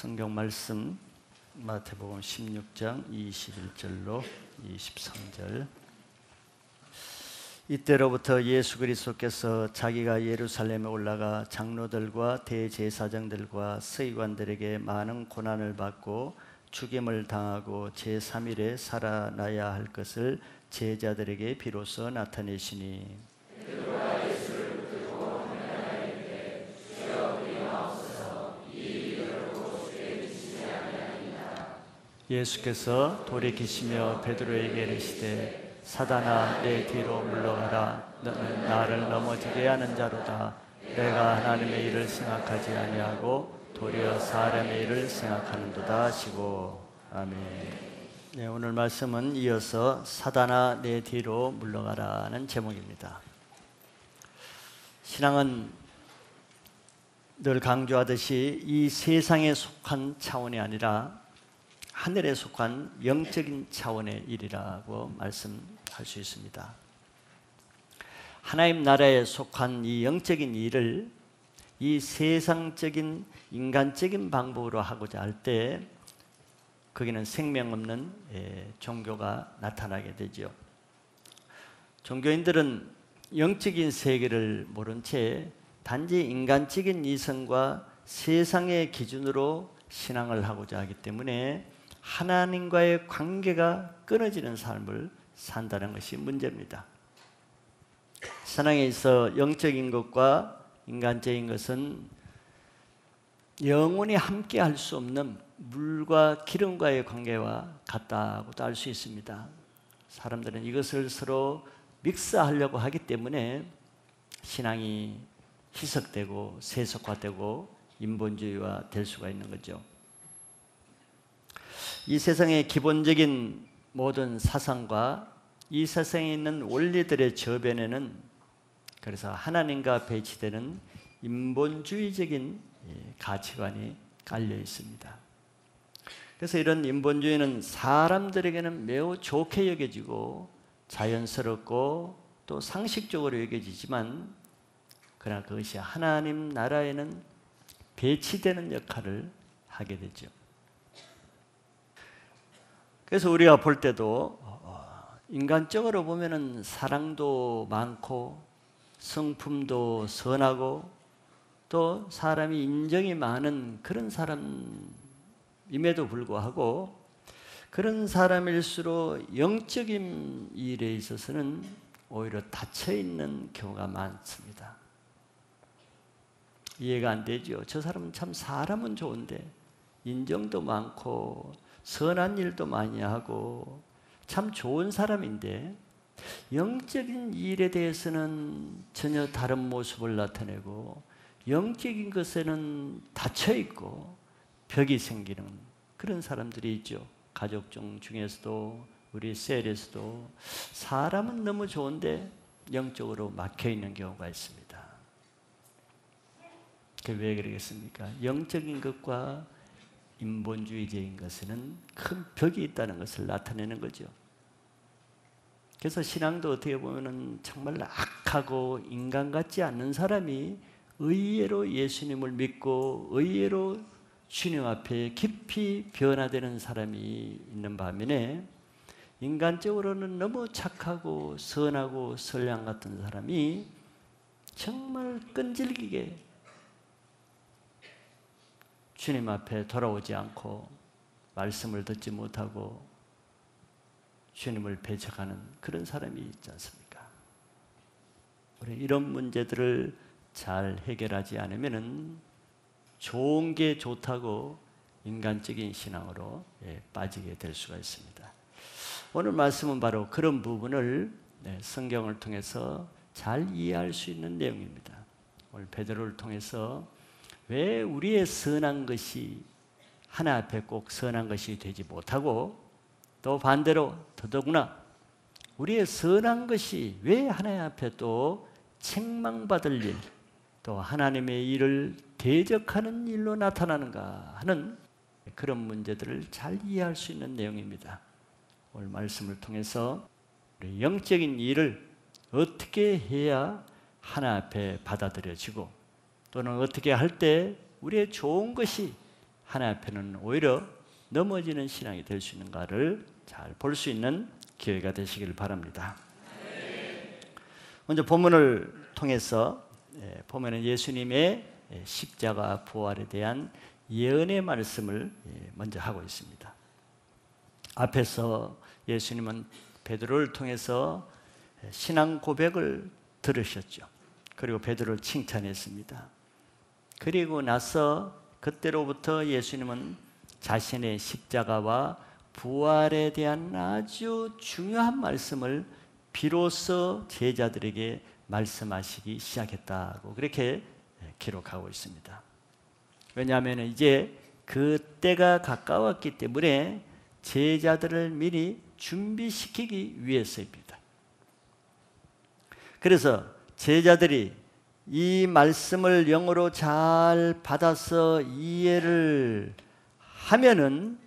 성경 말씀 마태복음 16장 21절로 23절. 이때로부터 예수 그리스도께서 자기가 예루살렘에 올라가 장로들과 대제사장들과 서기관들에게 많은 고난을 받고 죽임을 당하고 제3일에 살아나야 할 것을 제자들에게 비로소 나타내시니 예수께서 돌이키시며 베드로에게 이르시되 사단아 내 뒤로 물러가라. 너는 나를 넘어지게 하는 자로다. 내가 하나님의 일을 생각하지 아니하고 도리어 사람의 일을 생각하는도다 하시고. 아멘. 네, 오늘 말씀은 이어서 사단아 내 뒤로 물러가라는 제목입니다. 신앙은 늘 강조하듯이 이 세상에 속한 차원이 아니라 하늘에 속한 영적인 차원의 일이라고 말씀할 수 있습니다. 하나님 나라에 속한 이 영적인 일을 이 세상적인 인간적인 방법으로 하고자 할 때 거기는 생명 없는 종교가 나타나게 되죠. 종교인들은 영적인 세계를 모른 채 단지 인간적인 이성과 세상의 기준으로 신앙을 하고자 하기 때문에 하나님과의 관계가 끊어지는 삶을 산다는 것이 문제입니다. 세상에 있어 영적인 것과 인간적인 것은 영원히 함께 할 수 없는 물과 기름과의 관계와 같다고도 알 수 있습니다. 사람들은 이것을 서로 믹스하려고 하기 때문에 신앙이 희석되고 세속화되고 인본주의화 될 수가 있는 거죠. 이 세상의 기본적인 모든 사상과 이 세상에 있는 원리들의 저변에는 그래서 하나님과 배치되는 인본주의적인 가치관이 깔려 있습니다. 그래서 이런 인본주의는 사람들에게는 매우 좋게 여겨지고 자연스럽고 또 상식적으로 여겨지지만 그러나 그것이 하나님 나라에는 배치되는 역할을 하게 되죠. 그래서 우리가 볼 때도 인간적으로 보면은 사랑도 많고 성품도 선하고 또 사람이 인정이 많은 그런 사람임에도 불구하고 그런 사람일수록 영적인 일에 있어서는 오히려 닫혀있는 경우가 많습니다. 이해가 안 되죠. 저 사람은 참 사람은 좋은데 인정도 많고 선한 일도 많이 하고 참 좋은 사람인데 영적인 일에 대해서는 전혀 다른 모습을 나타내고 영적인 것에는 닫혀있고 벽이 생기는 그런 사람들이 있죠. 가족 중에서도 우리 셀에서도 사람은 너무 좋은데 영적으로 막혀있는 경우가 있습니다. 그게 왜 그러겠습니까? 영적인 것과 인본주의적인 것에는 큰 벽이 있다는 것을 나타내는 거죠. 그래서 신앙도 어떻게 보면 정말 악하고 인간 같지 않는 사람이 의외로 예수님을 믿고 의외로 주님 앞에 깊이 변화되는 사람이 있는 반면에 인간적으로는 너무 착하고 선하고 선량 같은 사람이 정말 끈질기게 주님 앞에 돌아오지 않고 말씀을 듣지 못하고 주님을 배척하는 그런 사람이 있지 않습니까? 우리 이런 문제들을 잘 해결하지 않으면은 좋은 게 좋다고 인간적인 신앙으로 빠지게 될 수가 있습니다. 오늘 말씀은 바로 그런 부분을 성경을 통해서 잘 이해할 수 있는 내용입니다. 오늘 베드로를 통해서 왜 우리의 선한 것이 하나 앞에 꼭 선한 것이 되지 못하고 또 반대로 더더구나 우리의 선한 것이 왜 하나님 앞에 또 책망받을 일 또 하나님의 일을 대적하는 일로 나타나는가 하는 그런 문제들을 잘 이해할 수 있는 내용입니다. 오늘 말씀을 통해서 우리 영적인 일을 어떻게 해야 하나님 앞에 받아들여지고 또는 어떻게 할 때 우리의 좋은 것이 하나님 앞에는 오히려 넘어지는 신앙이 될 수 있는가를 잘 볼 수 있는 기회가 되시길 바랍니다. 먼저 본문을 통해서 보면은 예수님의 십자가 부활에 대한 예언의 말씀을 먼저 하고 있습니다. 앞에서 예수님은 베드로를 통해서 신앙 고백을 들으셨죠. 그리고 베드로를 칭찬했습니다. 그리고 나서 그때로부터 예수님은 자신의 십자가와 부활에 대한 아주 중요한 말씀을 비로소 제자들에게 말씀하시기 시작했다고 그렇게 기록하고 있습니다. 왜냐하면 이제 그 때가 가까웠기 때문에 제자들을 미리 준비시키기 위해서입니다. 그래서 제자들이 이 말씀을 영어로 잘 받아서 이해를 하면은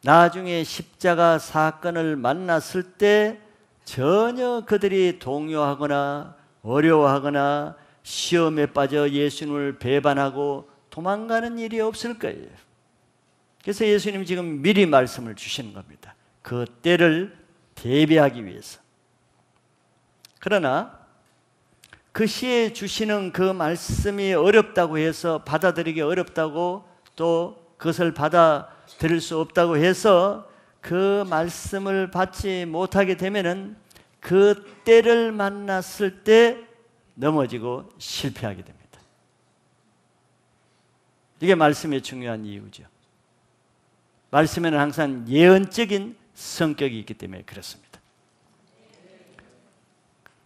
나중에 십자가 사건을 만났을 때 전혀 그들이 동요하거나 어려워하거나 시험에 빠져 예수님을 배반하고 도망가는 일이 없을 거예요. 그래서 예수님 지금 미리 말씀을 주시는 겁니다. 그 때를 대비하기 위해서. 그러나 그 시에 주시는 그 말씀이 어렵다고 해서 받아들이기 어렵다고 또 그것을 받아들일 수 없다고 해서 그 말씀을 받지 못하게 되면은 그 때를 만났을 때 넘어지고 실패하게 됩니다. 이게 말씀의 중요한 이유죠. 말씀에는 항상 예언적인 성격이 있기 때문에 그렇습니다.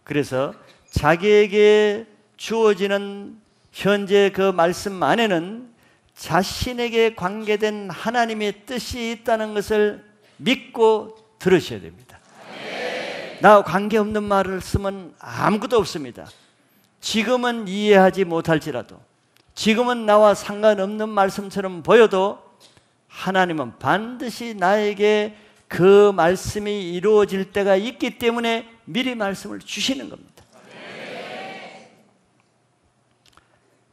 그래서 자기에게 주어지는 현재 그 말씀 안에는 자신에게 관계된 하나님의 뜻이 있다는 것을 믿고 들으셔야 됩니다. 나와 관계없는 말을 쓰면 아무것도 없습니다. 지금은 이해하지 못할지라도, 지금은 나와 상관없는 말씀처럼 보여도 하나님은 반드시 나에게 그 말씀이 이루어질 때가 있기 때문에 미리 말씀을 주시는 겁니다.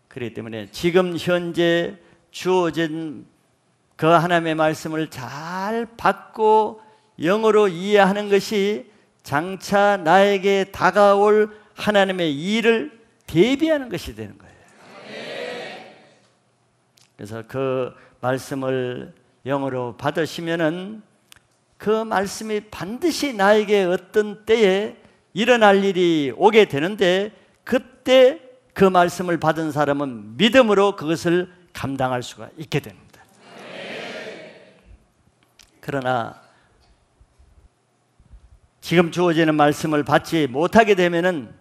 그렇기 때문에 지금 현재 주어진 그 하나님의 말씀을 잘 받고 영어로 이해하는 것이 장차 나에게 다가올 하나님의 일을 대비하는 것이 되는 거예요. 그래서 그 말씀을 영어로 받으시면은 그 말씀이 반드시 나에게 어떤 때에 일어날 일이 오게 되는데 그때 그 말씀을 받은 사람은 믿음으로 그것을 감당할 수가 있게 됩니다. 그러나 지금 주어지는 말씀을 받지 못하게 되면은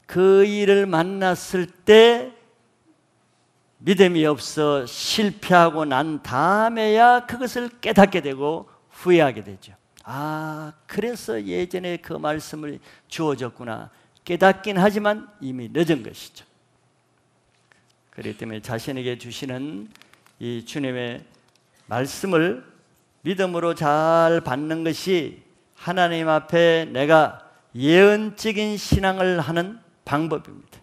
그 일을 만났을 때 믿음이 없어 실패하고 난 다음에야 그것을 깨닫게 되고 후회하게 되죠. 아, 그래서 예전에 그 말씀을 주어졌구나. 깨닫긴 하지만 이미 늦은 것이죠. 그렇기 때문에 자신에게 주시는 이 주님의 말씀을 믿음으로 잘 받는 것이 하나님 앞에 내가 예언적인 신앙을 하는 방법입니다.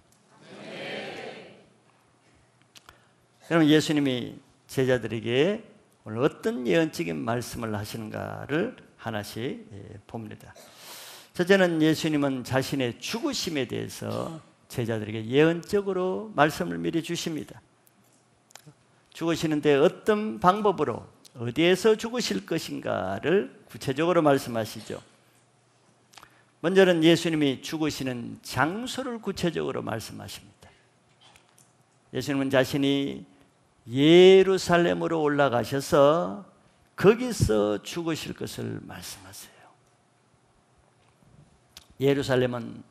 그럼 예수님이 제자들에게 오늘 어떤 예언적인 말씀을 하시는가를 하나씩 봅니다. 첫째는 예수님은 자신의 죽으심에 대해서 제자들에게 예언적으로 말씀을 미리 주십니다. 죽으시는데 어떤 방법으로 어디에서 죽으실 것인가를 구체적으로 말씀하시죠. 먼저는 예수님이 죽으시는 장소를 구체적으로 말씀하십니다. 예수님은 자신이 예루살렘으로 올라가셔서 거기서 죽으실 것을 말씀하세요. 예루살렘은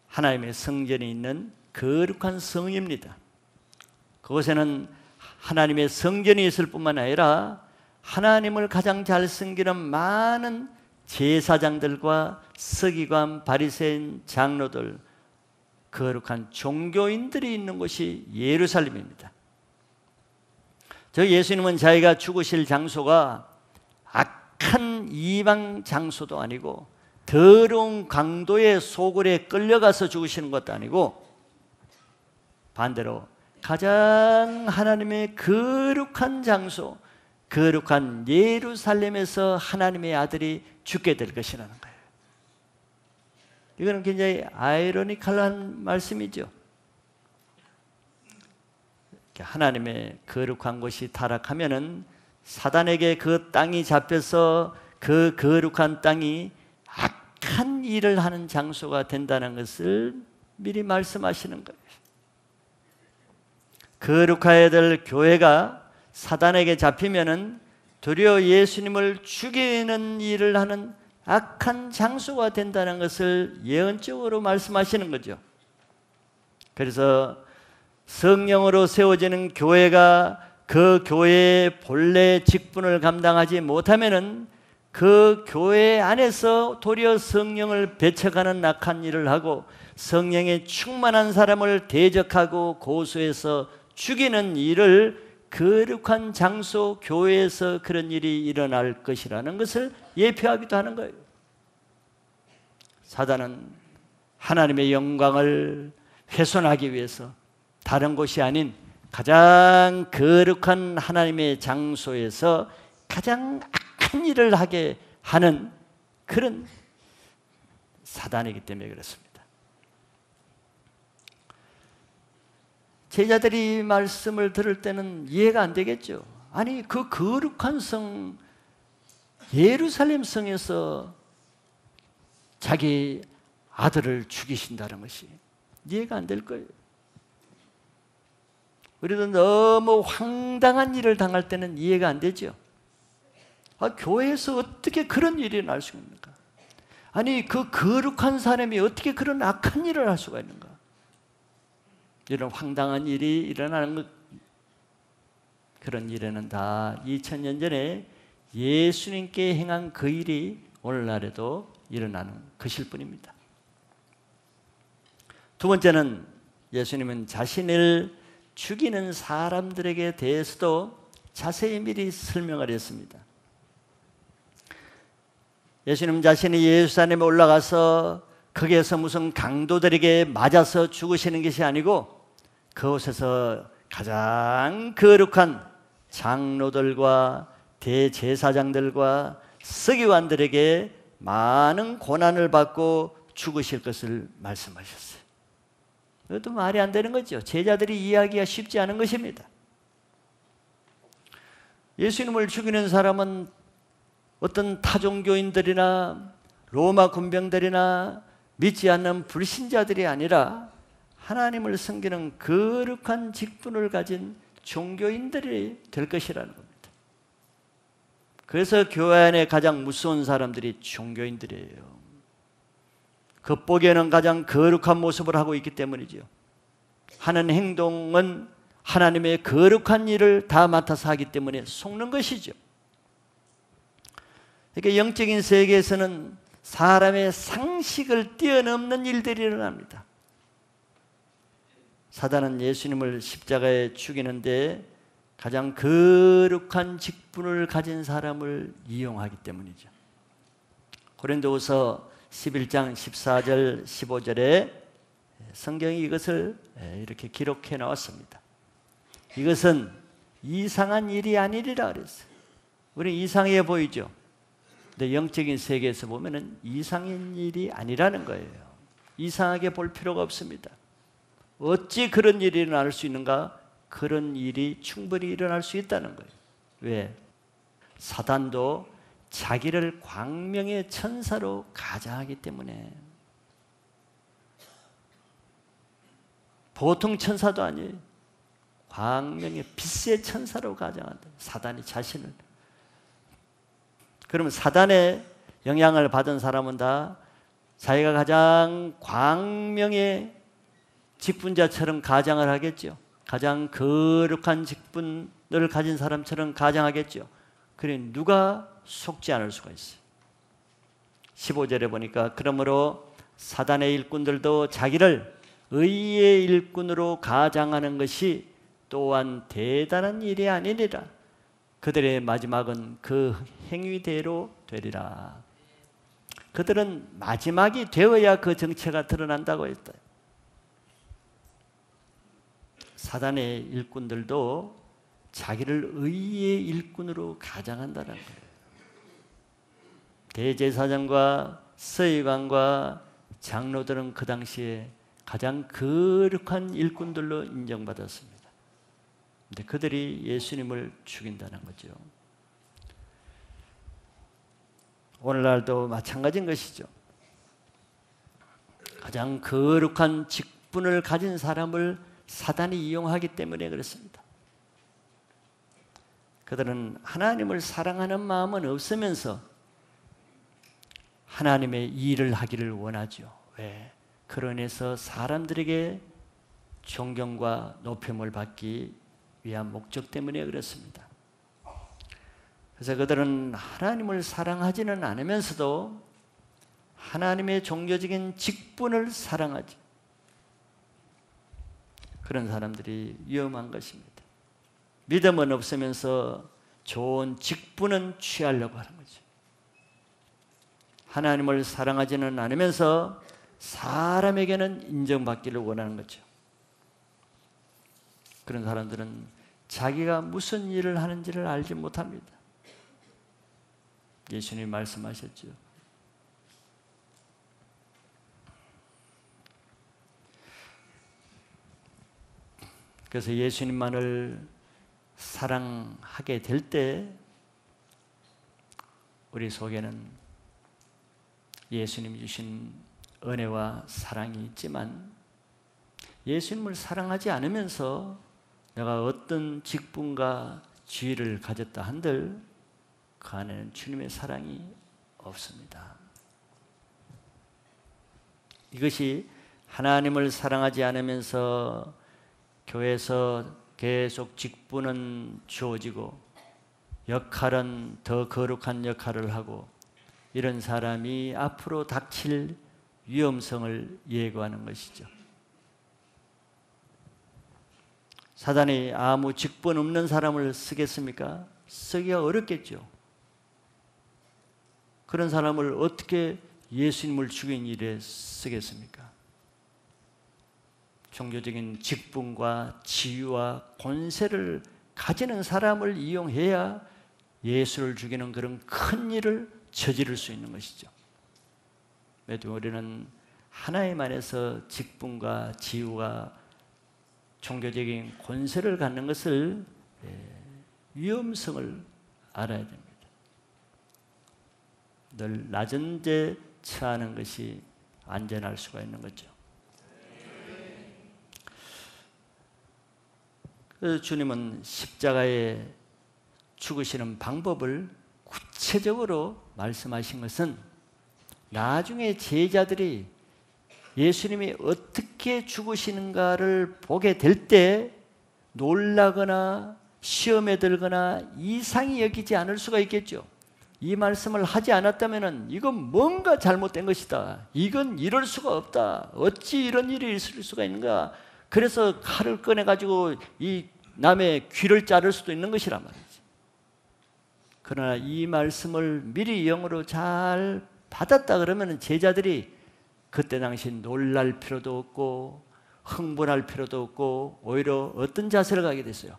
하나님의 성전이 있는 거룩한 성입니다. 그곳에는 하나님의 성전이 있을 뿐만 아니라 하나님을 가장 잘 섬기는 많은 제사장들과 서기관, 바리새인, 장로들, 거룩한 종교인들이 있는 곳이 예루살렘입니다. 저 예수님은 자기가 죽으실 장소가 악한 이방 장소도 아니고 더러운 강도의 소굴에 끌려가서 죽으시는 것도 아니고 반대로 가장 하나님의 거룩한 장소, 거룩한 예루살렘에서 하나님의 아들이 죽게 될 것이라는 거예요. 이거는 굉장히 아이러니컬한 말씀이죠. 하나님의 거룩한 곳이 타락하면은 사단에게 그 땅이 잡혀서 그 거룩한 땅이 악한 일을 하는 장소가 된다는 것을 미리 말씀하시는 거예요. 거룩해야 될 교회가 사단에게 잡히면은 도리어 예수님을 죽이는 일을 하는 악한 장소가 된다는 것을 예언적으로 말씀하시는 거죠. 그래서 성령으로 세워지는 교회가 그 교회의 본래 직분을 감당하지 못하면은 그 교회 안에서 도리어 성령을 배척하는 악한 일을 하고 성령에 충만한 사람을 대적하고 고소해서 죽이는 일을 거룩한 장소 교회에서 그런 일이 일어날 것이라는 것을 예표하기도 하는 거예요. 사단은 하나님의 영광을 훼손하기 위해서 다른 곳이 아닌 가장 거룩한 하나님의 장소에서 가장 악한 일을 하게 하는 그런 사단이기 때문에 그렇습니다. 제자들이 말씀을 들을 때는 이해가 안 되겠죠. 아니, 그 거룩한 성 예루살렘 성에서 자기 아들을 죽이신다는 것이 이해가 안 될 거예요. 우리도 너무 황당한 일을 당할 때는 이해가 안 되죠. 교회에서 어떻게 그런 일이 날 수 있는가? 아니, 그 거룩한 사람이 어떻게 그런 악한 일을 할 수가 있는가? 이런 황당한 일이 일어나는 것, 그런 일에는 다 2000년 전에 예수님께 행한 그 일이 오늘날에도 일어나는 것일 뿐입니다. 두 번째는 예수님은 자신을 죽이는 사람들에게 대해서도 자세히 미리 설명을 했습니다. 예수님 자신이 예루살렘에 올라가서 거기에서 무슨 강도들에게 맞아서 죽으시는 것이 아니고 그곳에서 가장 거룩한 장로들과 대제사장들과 서기관들에게 많은 고난을 받고 죽으실 것을 말씀하셨어요. 이것도 말이 안 되는 거죠. 제자들이 이해하기가 쉽지 않은 것입니다. 예수님을 죽이는 사람은 어떤 타종교인들이나 로마 군병들이나 믿지 않는 불신자들이 아니라 하나님을 섬기는 거룩한 직분을 가진 종교인들이 될 것이라는 겁니다. 그래서 교회 안에 가장 무서운 사람들이 종교인들이에요. 겉보기에는 가장 거룩한 모습을 하고 있기 때문이죠. 하는 행동은 하나님의 거룩한 일을 다 맡아서 하기 때문에 속는 것이죠. 그러니까 영적인 세계에서는 사람의 상식을 뛰어넘는 일들이 일어납니다. 사단은 예수님을 십자가에 죽이는데 가장 거룩한 직분을 가진 사람을 이용하기 때문이죠. 고린도후서 11장 14절 15절에 성경이 이것을 이렇게 기록해 나왔습니다. 이것은 이상한 일이 아니리라 그랬어요. 우리 이상해 보이죠? 근데 영적인 세계에서 보면은 이상한 일이 아니라는 거예요. 이상하게 볼 필요가 없습니다. 어찌 그런 일이 일어날 수 있는가? 그런 일이 충분히 일어날 수 있다는 거예요. 왜? 사단도 자기를 광명의 천사로 가장하기 때문에. 보통 천사도 아니에요. 광명의 빛의 천사로 가장한다. 사단이 자신을. 그러면 사단의 영향을 받은 사람은 다 자기가 가장 광명의 직분자처럼 가장을 하겠죠. 가장 거룩한 직분을 가진 사람처럼 가장하겠죠. 그래 누가 속지 않을 수가 있어요. 15절에 보니까 그러므로 사단의 일꾼들도 자기를 의의 일꾼으로 가장하는 것이 또한 대단한 일이 아니니라. 그들의 마지막은 그 행위대로 되리라. 그들은 마지막이 되어야 그 정체가 드러난다고 했다. 사단의 일꾼들도 자기를 의의 일꾼으로 가장한다는 거예요. 대제사장과 서기관과 장로들은 그 당시에 가장 거룩한 일꾼들로 인정받았습니다. 근데 그들이 예수님을 죽인다는 거죠. 오늘날도 마찬가지인 것이죠. 가장 거룩한 직분을 가진 사람을 사단이 이용하기 때문에 그렇습니다. 그들은 하나님을 사랑하는 마음은 없으면서 하나님의 일을 하기를 원하죠. 왜? 그러면서 사람들에게 존경과 높임을 받기 위한 목적 때문에 그렇습니다. 그래서 그들은 하나님을 사랑하지는 않으면서도 하나님의 종교적인 직분을 사랑하지. 그런 사람들이 위험한 것입니다. 믿음은 없으면서 좋은 직분은 취하려고 하는 거죠. 하나님을 사랑하지는 않으면서 사람에게는 인정받기를 원하는 거죠. 그런 사람들은 자기가 무슨 일을 하는지를 알지 못합니다. 예수님이 말씀하셨죠. 그래서 예수님만을 사랑하게 될 때 우리 속에는 예수님이 주신 은혜와 사랑이 있지만 예수님을 사랑하지 않으면서 내가 어떤 직분과 지위를 가졌다 한들 그 안에는 주님의 사랑이 없습니다. 이것이 하나님을 사랑하지 않으면서 교회에서 계속 직분은 주어지고 역할은 더 거룩한 역할을 하고 이런 사람이 앞으로 닥칠 위험성을 예고하는 것이죠. 사단이 아무 직분 없는 사람을 쓰겠습니까? 쓰기가 어렵겠죠. 그런 사람을 어떻게 예수님을 죽인 일에 쓰겠습니까? 종교적인 직분과 지위와 권세를 가지는 사람을 이용해야 예수를 죽이는 그런 큰 일을 저지를 수 있는 것이죠. 그래도 우리는 하나님 안에서 직분과 지위와 종교적인 권세를 갖는 것을 위험성을 알아야 됩니다. 늘 낮은 데 처하는 것이 안전할 수가 있는 거죠. 그래서 주님은 십자가에 죽으시는 방법을 구체적으로 말씀하신 것은 나중에 제자들이 예수님이 어떻게 죽으시는가를 보게 될 때 놀라거나 시험에 들거나 이상히 여기지 않을 수가 있겠죠. 이 말씀을 하지 않았다면 이건 뭔가 잘못된 것이다. 이건 이럴 수가 없다. 어찌 이런 일이 있을 수가 있는가. 그래서 칼을 꺼내가지고 이 남의 귀를 자를 수도 있는 것이란 말이지. 그러나 이 말씀을 미리 영으로 잘 받았다 그러면 제자들이 그때 당시 놀랄 필요도 없고 흥분할 필요도 없고 오히려 어떤 자세를 가게 됐어요.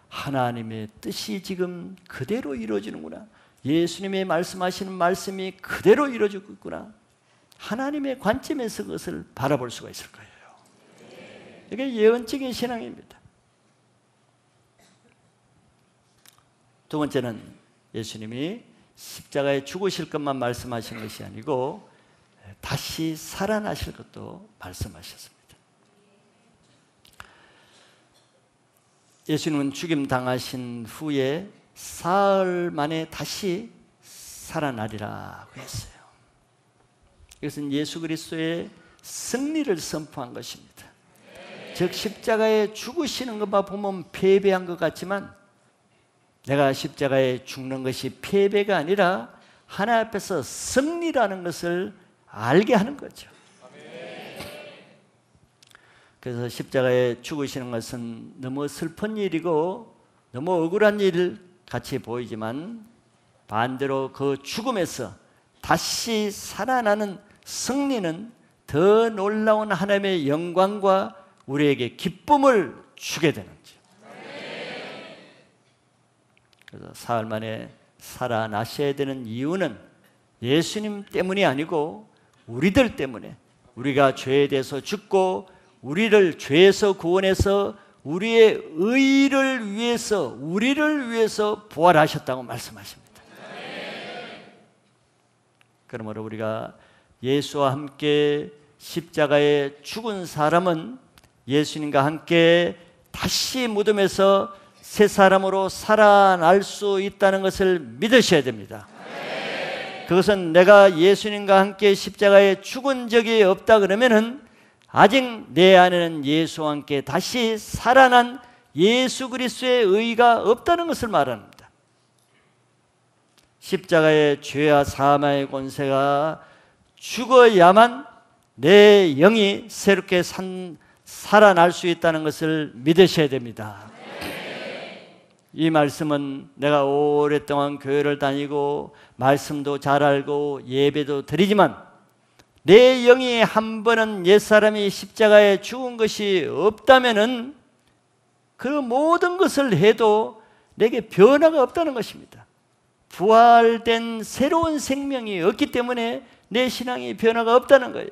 하나님의 뜻이 지금 그대로 이루어지는구나. 예수님의 말씀하시는 말씀이 그대로 이루어지고 있구나. 하나님의 관점에서 그것을 바라볼 수가 있을 거예요. 이게 예언적인 신앙입니다. 두 번째는 예수님이 십자가에 죽으실 것만 말씀하신 것이 아니고 다시 살아나실 것도 말씀하셨습니다. 예수님은 죽임 당하신 후에 사흘 만에 다시 살아나리라고 했어요. 이것은 예수 그리스도의 승리를 선포한 것입니다. 즉 십자가에 죽으시는 것만 보면 패배한 것 같지만 내가 십자가에 죽는 것이 패배가 아니라 하나님 앞에서 승리라는 것을 알게 하는 거죠. 그래서 십자가에 죽으시는 것은 너무 슬픈 일이고 너무 억울한 일 같이 보이지만 반대로 그 죽음에서 다시 살아나는 승리는 더 놀라운 하나님의 영광과 우리에게 기쁨을 주게 되는지. 그래서 사흘 만에 살아나셔야 되는 이유는 예수님 때문이 아니고 우리들 때문에, 우리가 죄에 대해서 죽고 우리를 죄에서 구원해서 우리의 의를 위해서, 우리를 위해서 부활하셨다고 말씀하십니다. 그러므로 우리가 예수와 함께 십자가에 죽은 사람은 예수님과 함께 다시 무덤에서 새 사람으로 살아날 수 있다는 것을 믿으셔야 됩니다. 그것은 내가 예수님과 함께 십자가에 죽은 적이 없다 그러면은 아직 내 안에는 예수와 함께 다시 살아난 예수 그리스도의 의가 없다는 것을 말합니다. 십자가의 죄와 사망의 권세가 죽어야만 내 영이 새롭게 살아날 수 있다는 것을 믿으셔야 됩니다. 이 말씀은 내가 오랫동안 교회를 다니고 말씀도 잘 알고 예배도 드리지만 내 영이 한 번은 옛사람이 십자가에 죽은 것이 없다면은 그 모든 것을 해도 내게 변화가 없다는 것입니다. 부활된 새로운 생명이 없기 때문에 내 신앙이 변화가 없다는 거예요.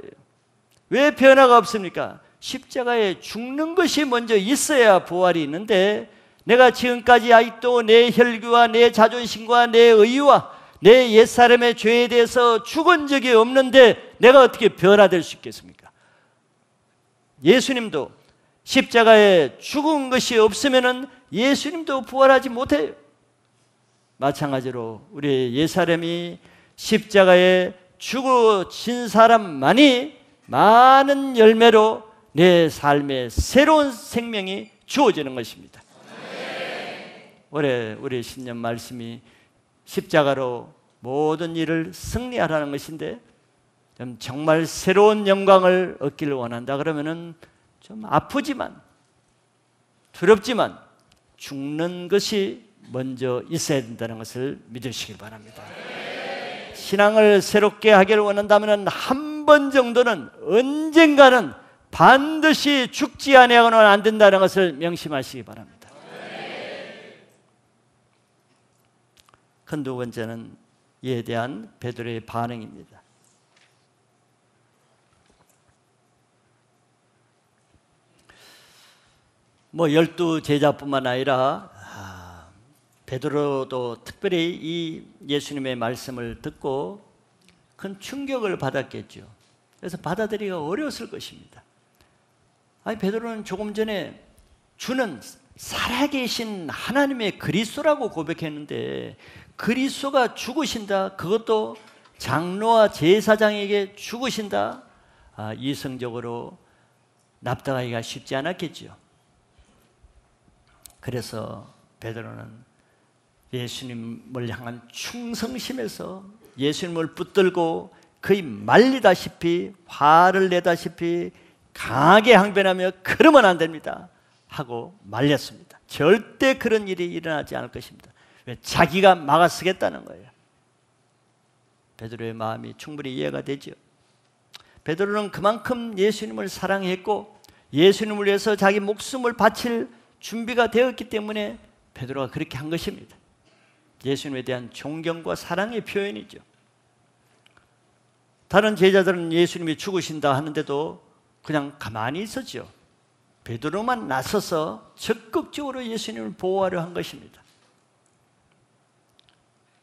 왜 변화가 없습니까? 십자가에 죽는 것이 먼저 있어야 부활이 있는데 내가 지금까지 아직도 내 혈기와 내 자존심과 내 의와 내 옛사람의 죄에 대해서 죽은 적이 없는데 내가 어떻게 변화될 수 있겠습니까? 예수님도 십자가에 죽은 것이 없으면 예수님도 부활하지 못해요. 마찬가지로 우리 옛사람이 십자가에 죽어진 사람만이 많은 열매로 내 삶에 새로운 생명이 주어지는 것입니다. 올해 우리 신년 말씀이 십자가로 모든 일을 승리하라는 것인데 정말 새로운 영광을 얻기를 원한다 그러면은 좀 아프지만 두렵지만 죽는 것이 먼저 있어야 된다는 것을 믿으시길 바랍니다. 신앙을 새롭게 하기를 원한다면 한 번 정도는 언젠가는 반드시 죽지 아니하고는 안 된다는 것을 명심하시기 바랍니다. 큰 두 번째는 이에 대한 베드로의 반응입니다. 뭐 12 제자뿐만 아니라 베드로도 특별히 이 예수님의 말씀을 듣고 큰 충격을 받았겠죠. 그래서 받아들이기가 어려웠을 것입니다. 아니 베드로는 조금 전에 주는 살아계신 하나님의 그리스도라고 고백했는데 그리스도가 죽으신다, 그것도 장로와 제사장에게 죽으신다, 이성적으로 납득하기가 쉽지 않았겠죠. 그래서 베드로는 예수님을 향한 충성심에서 예수님을 붙들고 거의 말리다시피 화를 내다시피 강하게 항변하며 그러면 안 됩니다 하고 말렸습니다. 절대 그런 일이 일어나지 않을 것입니다. 왜? 자기가 막아서겠다는 거예요. 베드로의 마음이 충분히 이해가 되죠. 베드로는 그만큼 예수님을 사랑했고 예수님을 위해서 자기 목숨을 바칠 준비가 되었기 때문에 베드로가 그렇게 한 것입니다. 예수님에 대한 존경과 사랑의 표현이죠. 다른 제자들은 예수님이 죽으신다 하는데도 그냥 가만히 있었죠. 베드로만 나서서 적극적으로 예수님을 보호하려 한 것입니다.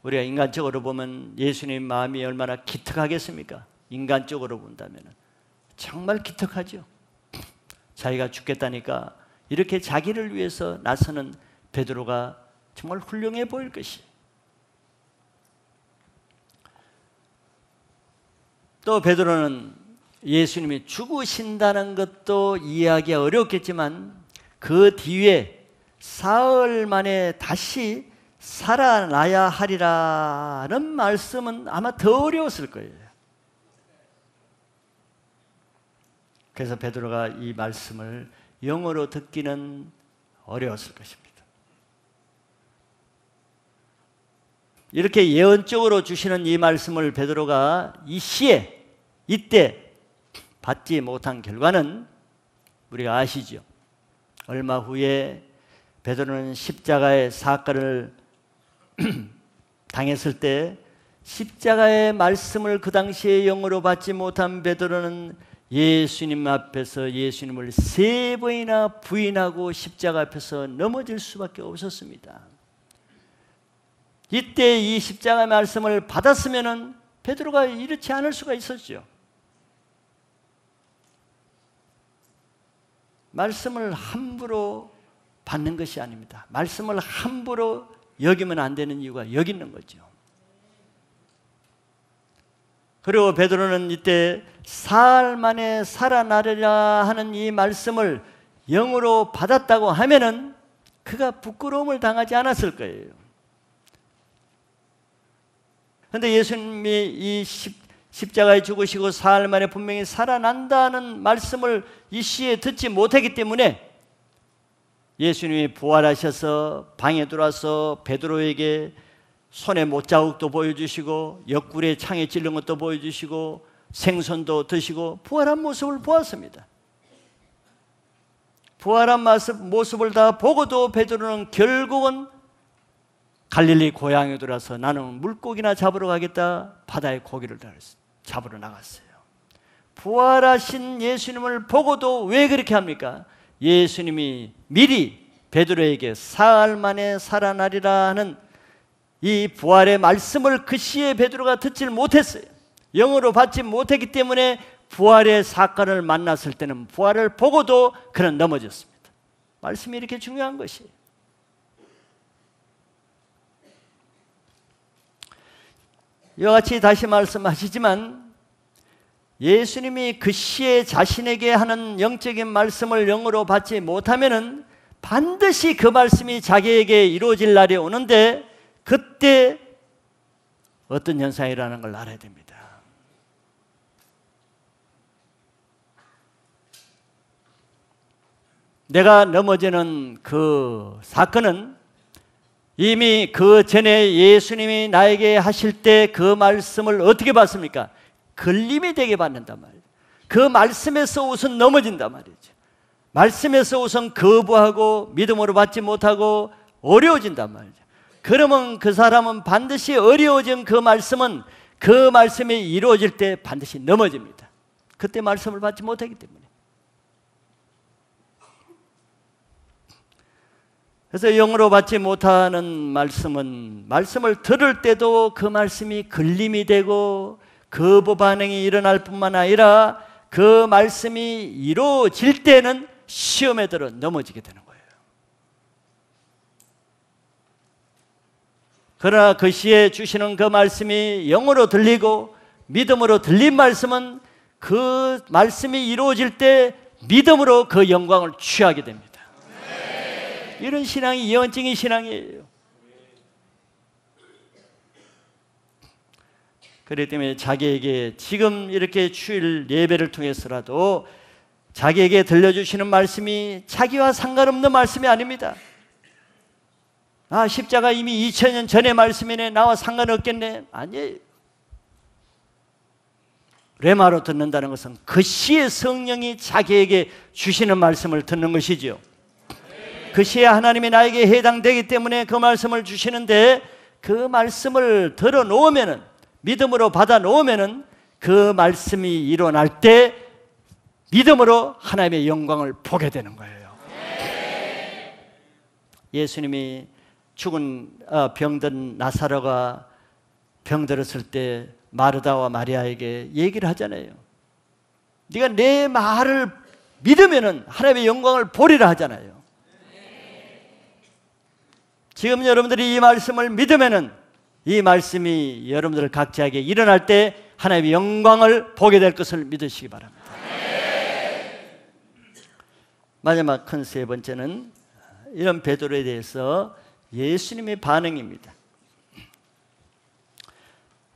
우리가 인간적으로 보면 예수님 마음이 얼마나 기특하겠습니까? 인간적으로 본다면 정말 기특하죠. 자기가 죽겠다니까 이렇게 자기를 위해서 나서는 베드로가 정말 훌륭해 보일 것이에요. 또 베드로는 예수님이 죽으신다는 것도 이해하기가 어렵겠지만 그 뒤에 사흘 만에 다시 살아나야 하리라는 말씀은 아마 더 어려웠을 거예요. 그래서 베드로가 이 말씀을 영어로 듣기는 어려웠을 것입니다. 이렇게 예언적으로 주시는 이 말씀을 베드로가 이 시에 이때 받지 못한 결과는 우리가 아시죠? 얼마 후에 베드로는 십자가의 사건을 당했을 때 십자가의 말씀을 그 당시에 영으로 받지 못한 베드로는 예수님 앞에서 예수님을 3번이나 부인하고 십자가 앞에서 넘어질 수밖에 없었습니다. 이때 이 십자가의 말씀을 받았으면 베드로가 이렇지 않을 수가 있었죠. 말씀을 함부로 받는 것이 아닙니다. 말씀을 함부로 여기면 안 되는 이유가 여기 있는 거죠. 그리고 베드로는 이때 사흘 만에 살아나리라 하는 이 말씀을 영으로 받았다고 하면은 그가 부끄러움을 당하지 않았을 거예요. 그런데 예수님이 이 십자가에 죽으시고 사흘 만에 분명히 살아난다는 말씀을 이 시에 듣지 못했기 때문에 예수님이 부활하셔서 방에 들어와서 베드로에게 손에 못자국도 보여주시고 옆구리에 창에 찔른 것도 보여주시고 생선도 드시고 부활한 모습을 보았습니다. 부활한 모습을 다 보고도 베드로는 결국은 갈릴리 고향에 들어와서 나는 물고기나 잡으러 가겠다. 바다에 고기를 잡으러 나갔어요. 부활하신 예수님을 보고도 왜 그렇게 합니까? 예수님이 미리 베드로에게 사흘 만에 살아나리라 하는 이 부활의 말씀을 그 시에 베드로가 듣질 못했어요. 영으로 받지 못했기 때문에 부활의 사건을 만났을 때는 부활을 보고도 그는 넘어졌습니다. 말씀이 이렇게 중요한 것이에요. 이와 같이 다시 말씀하시지만 예수님이 그 시에 자신에게 하는 영적인 말씀을 영으로 받지 못하면은 반드시 그 말씀이 자기에게 이루어질 날이 오는데 그때 어떤 현상이 일어나는 걸 알아야 됩니다. 내가 넘어지는 그 사건은 이미 그 전에 예수님이 나에게 하실 때 그 말씀을 어떻게 받습니까? 걸림이 되게 받는단 말이에요. 그 말씀에서 우선 넘어진단 말이죠. 말씀에서 우선 거부하고 믿음으로 받지 못하고 어려워진단 말이죠. 그러면 그 사람은 반드시 어려워진 그 말씀은 그 말씀이 이루어질 때 반드시 넘어집니다. 그때 말씀을 받지 못하기 때문에. 그래서 영으로 받지 못하는 말씀은 말씀을 들을 때도 그 말씀이 걸림이 되고 거부 반응이 일어날 뿐만 아니라 그 말씀이 이루어질 때는 시험에 들어 넘어지게 되는 거예요. 그러나 그 시에 주시는 그 말씀이 영으로 들리고 믿음으로 들린 말씀은 그 말씀이 이루어질 때 믿음으로 그 영광을 취하게 됩니다. 이런 신앙이 예언적인 신앙이에요. 그렇기 때문에 자기에게 지금 이렇게 주일 예배를 통해서라도 자기에게 들려주시는 말씀이 자기와 상관없는 말씀이 아닙니다. 아, 십자가 이미 2000년 전의 말씀이네, 나와 상관없겠네. 아니에요. 레마로 듣는다는 것은 그 시의 성령이 자기에게 주시는 말씀을 듣는 것이죠. 그 시에 하나님이 나에게 해당되기 때문에 그 말씀을 주시는데 그 말씀을 들어 놓으면은, 믿음으로 받아 놓으면은 그 말씀이 일어날 때 믿음으로 하나님의 영광을 보게 되는 거예요. 예수님이 죽은 병든 나사로가 병들었을 때 마르다와 마리아에게 얘기를 하잖아요. 네가 내 말을 믿으면은 하나님의 영광을 보리라 하잖아요. 지금 여러분들이 이 말씀을 믿으면은 이 말씀이 여러분들 각자에게 일어날 때 하나님의 영광을 보게 될 것을 믿으시기 바랍니다. 마지막 큰 세 번째는 이런 베드로에 대해서 예수님의 반응입니다.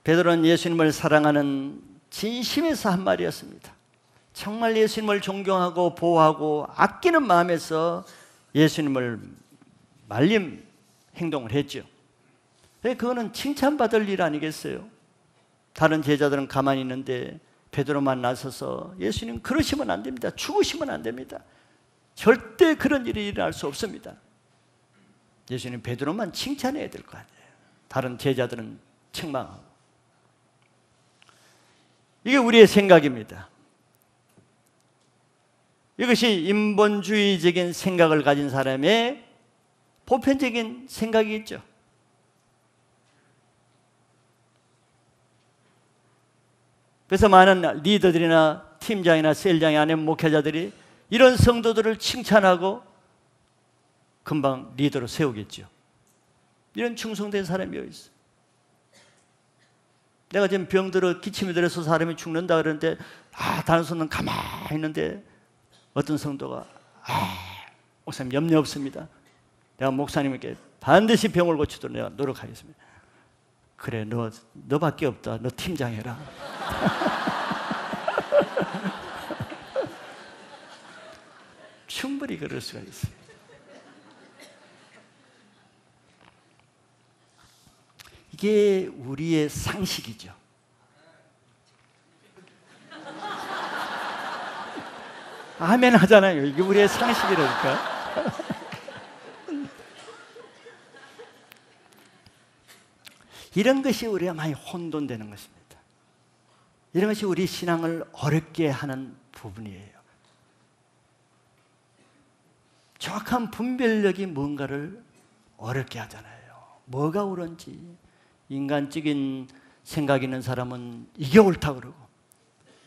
베드로는 예수님을 사랑하는 진심에서 한 말이었습니다. 정말 예수님을 존경하고 보호하고 아끼는 마음에서 예수님을 말림 행동을 했죠. 그거는 칭찬받을 일 아니겠어요? 다른 제자들은 가만히 있는데 베드로만 나서서 예수님 그러시면 안 됩니다. 죽으시면 안 됩니다. 절대 그런 일이 일어날 수 없습니다. 예수님 베드로만 칭찬해야 될 거 아니에요. 다른 제자들은 책망하고. 이게 우리의 생각입니다. 이것이 인본주의적인 생각을 가진 사람의 보편적인 생각이겠죠. 그래서 많은 리더들이나 팀장이나 셀장이 아닌 목회자들이 이런 성도들을 칭찬하고 금방 리더로 세우겠죠. 이런 충성된 사람이 어디 있어요? 내가 지금 병들어 기침이 들어서 사람이 죽는다 그러는데 다른 성도는 가만히 있는데 어떤 성도가 목사님 염려 없습니다. 내가 목사님에게 반드시 병을 고치도록 내가 노력하겠습니다. 그래, 너밖에 없다. 너 팀장 해라. 충분히 그럴 수가 있어요. 이게 우리의 상식이죠. 아멘 하잖아요. 이게 우리의 상식이라니까. 이런 것이 우리가 많이 혼돈되는 것입니다. 이런 것이 우리 신앙을 어렵게 하는 부분이에요. 정확한 분별력이 뭔가를 어렵게 하잖아요. 뭐가 옳은지. 인간적인 생각 있는 사람은 이게 옳다 그러고,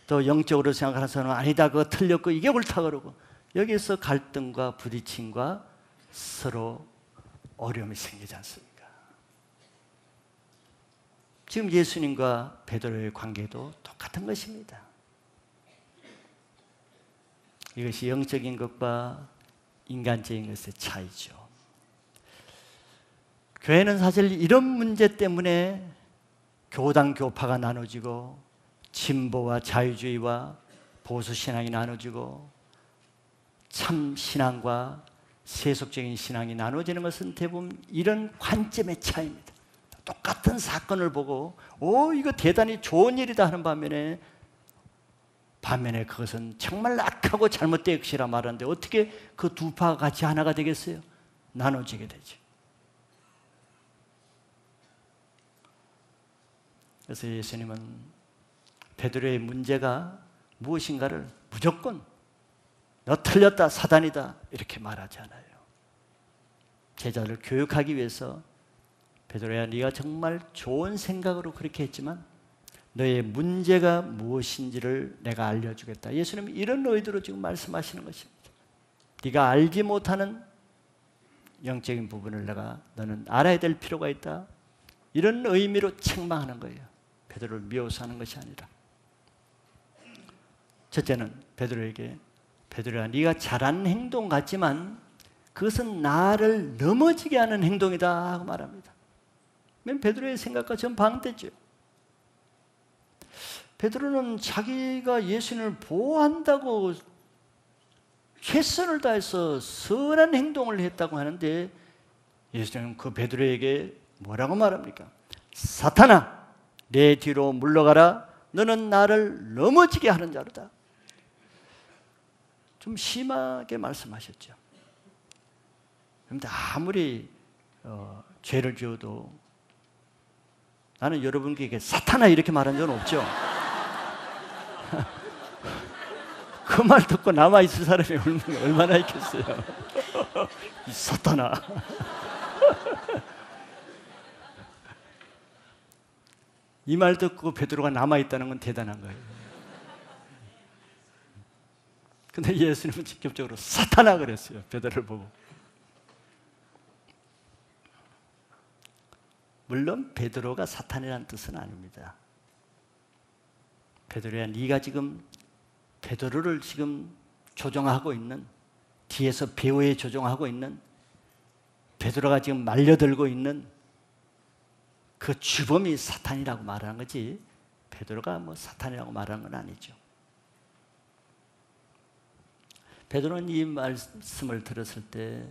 또 영적으로 생각하는 사람은 아니다, 그거 틀렸고 이게 옳다 그러고, 여기서 갈등과 부딪힘과 서로 어려움이 생기지 않습니까? 지금 예수님과 베드로의 관계도 똑같은 것입니다. 이것이 영적인 것과 인간적인 것의 차이죠. 교회는 사실 이런 문제 때문에 교당 교파가 나눠지고 진보와 자유주의와 보수신앙이 나눠지고 참 신앙과 세속적인 신앙이 나눠지는 것은 대부분 이런 관점의 차이입니다. 똑같은 사건을 보고 이거 대단히 좋은 일이다 하는 반면에 그것은 정말 악하고 잘못된 것이라 말하는데 어떻게 그 두 파가 같이 하나가 되겠어요? 나눠지게 되죠. 그래서 예수님은 베드로의 문제가 무엇인가를 무조건 너 틀렸다, 사단이다 이렇게 말하지 않아요. 제자를 교육하기 위해서 베드로야, 네가 정말 좋은 생각으로 그렇게 했지만 너의 문제가 무엇인지를 내가 알려주겠다. 예수님은 이런 의도로 지금 말씀하시는 것입니다. 네가 알지 못하는 영적인 부분을 너는 알아야 될 필요가 있다. 이런 의미로 책망하는 거예요. 베드로를 묘사하는 것이 아니라. 첫째는 베드로에게, 베드로야, 네가 잘하는 행동 같지만 그것은 나를 넘어지게 하는 행동이다 하고 말합니다. 베드로의 생각과 전 반대죠. 베드로는 자기가 예수님을 보호한다고 최선을 다해서 선한 행동을 했다고 하는데 예수님은 그 베드로에게 뭐라고 말합니까? 사탄아, 내 뒤로 물러가라. 너는 나를 넘어지게 하는 자로다. 좀 심하게 말씀하셨죠. 그런데 아무리 죄를 지어도 나는 여러분께 사탄아 이렇게 말한 적은 없죠. 그 말 듣고 남아있을 사람이 얼마나 있겠어요. 이 사탄아. 이 말 듣고 베드로가 남아있다는 건 대단한 거예요. 근데 예수님은 직접적으로 사탄아 그랬어요. 베드로를 보고. 물론 베드로가 사탄이라는 뜻은 아닙니다. 베드로야, 네가 지금 베드로를 지금 조종하고 있는, 뒤에서 배후에 조종하고 있는, 베드로가 지금 말려들고 있는 그 주범이 사탄이라고 말하는 거지 베드로가 사탄이라고 말하는 건 아니죠. 베드로는 이 말씀을 들었을 때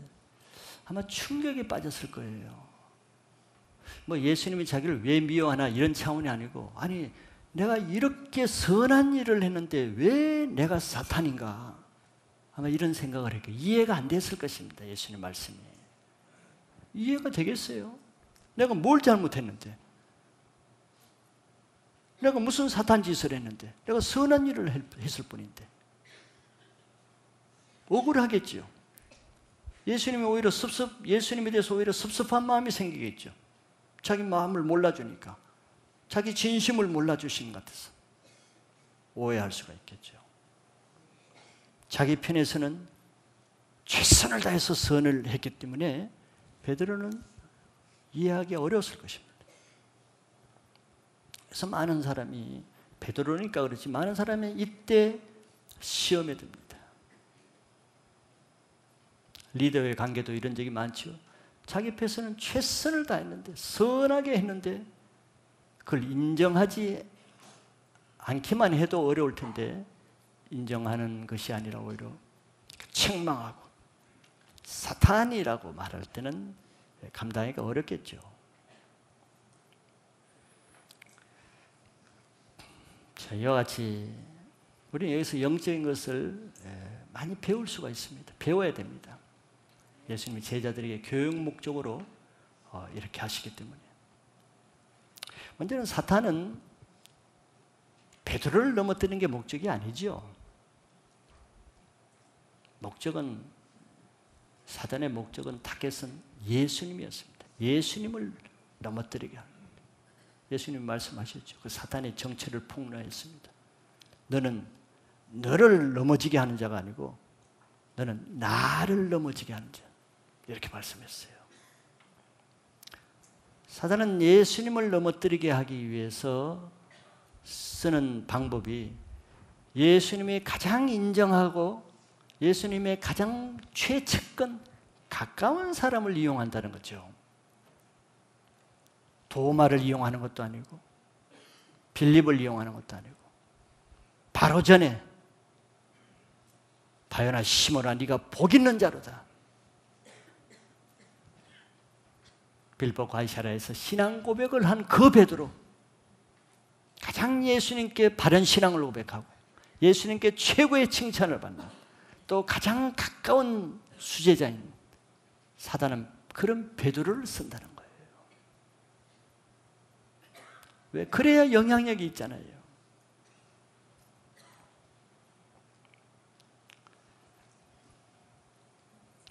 아마 충격에 빠졌을 거예요. 예수님이 자기를 왜 미워하나 이런 차원이 아니고, 아니 내가 이렇게 선한 일을 했는데 왜 내가 사탄인가? 아마 이런 생각을 했고 이해가 안 됐을 것입니다. 예수님 말씀이. 이해가 되겠어요? 내가 뭘 잘못했는데? 내가 무슨 사탄 짓을 했는데? 내가 선한 일을 했을 뿐인데. 억울하겠죠. 예수님에 대해서 오히려 섭섭한 마음이 생기겠죠. 자기 마음을 몰라주니까. 자기 진심을 몰라주신 것 같아서. 오해할 수가 있겠죠. 자기 편에서는 최선을 다해서 선을 했기 때문에 베드로는 이해하기 어려웠을 것입니다. 그래서 많은 사람이, 베드로니까 그렇지, 많은 사람이 이때 시험에 듭니다. 리더의 관계도 이런 적이 많죠. 자기 패서는 최선을 다했는데, 선하게 했는데 그걸 인정하지 않기만 해도 어려울 텐데 인정하는 것이 아니라 오히려 책망하고 사탄이라고 말할 때는 감당하기가 어렵겠죠. 자, 이와 같이 우리는 여기서 영적인 것을 많이 배울 수가 있습니다. 배워야 됩니다. 예수님이 제자들에게 교육 목적으로 이렇게 하시기 때문에. 먼저는 사탄은 베드로를 넘어뜨리는 게 목적이 아니죠. 사단의 목적은 타겟은 예수님이었습니다. 예수님을 넘어뜨리게 합니다. 예수님 말씀하셨죠. 그 사탄의 정체를 폭로했습니다. 너는 너를 넘어지게 하는 자가 아니고 너는 나를 넘어지게 하는 자. 이렇게 말씀했어요. 사단은 예수님을 넘어뜨리게 하기 위해서 쓰는 방법이 예수님이 가장 인정하고 예수님의 가장 최측근 가까운 사람을 이용한다는 거죠. 도마를 이용하는 것도 아니고 빌립을 이용하는 것도 아니고 바로 전에 바요나 시몬아 네가 복 있는 자로다. 빌보 가이사라에서 신앙 고백을 한 그 베드로, 가장 예수님께 바른 신앙을 고백하고 예수님께 최고의 칭찬을 받는 또 가장 가까운 수제자인 사단은 그런 베드로를 쓴다는 거예요. 왜? 그래야 영향력이 있잖아요.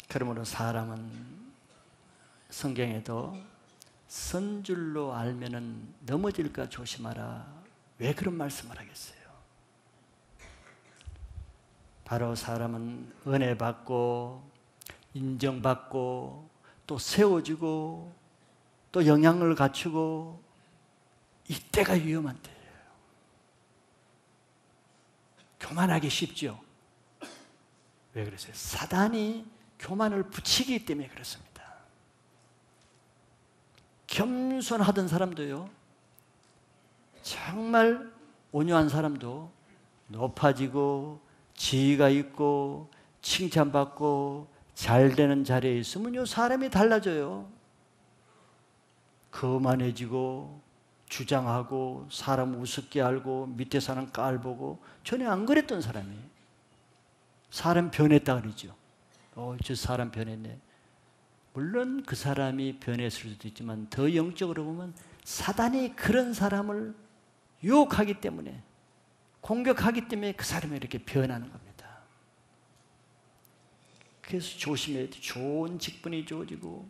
그러므로 사람은 성경에도 선줄로 알면은 넘어질까 조심하라. 왜 그런 말씀을 하겠어요? 바로 사람은 은혜 받고 인정받고 또 세워지고 또 영향을 갖추고 이때가 위험한 때예요. 교만하기 쉽죠. 왜 그러세요? 사단이 교만을 붙이기 때문에 그렇습니다. 겸손하던 사람도요, 정말 온유한 사람도 높아지고 지위가 있고 칭찬받고 잘 되는 자리에 있으면요, 사람이 달라져요. 거만해지고 주장하고 사람 우습게 알고 밑에 사람 깔보고. 전에 안 그랬던 사람이 사람 변했다 그러죠. 저 사람 변했네. 물론 그 사람이 변했을 수도 있지만 더 영적으로 보면 사단이 그런 사람을 유혹하기 때문에, 공격하기 때문에 그 사람이 이렇게 변하는 겁니다. 그래서 조심해야 돼. 좋은 직분이 주어지고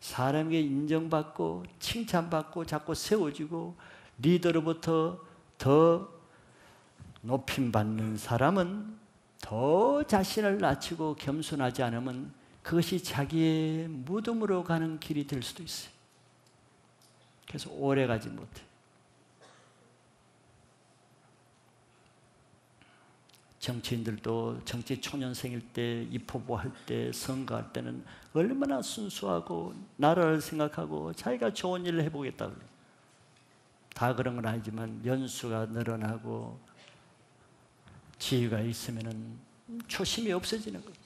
사람에게 인정받고 칭찬받고 자꾸 세워지고 리더로부터 더 높임받는 사람은 더 자신을 낮추고 겸손하지 않으면 그것이 자기의 무덤으로 가는 길이 될 수도 있어요. 그래서 오래 가지 못해. 정치인들도 정치 초년생일 때, 입후보할 때, 선거할 때는 얼마나 순수하고 나라를 생각하고 자기가 좋은 일을 해보겠다고. 다 그런 건 아니지만 연수가 늘어나고 지위가 있으면 초심이 없어지는 거죠.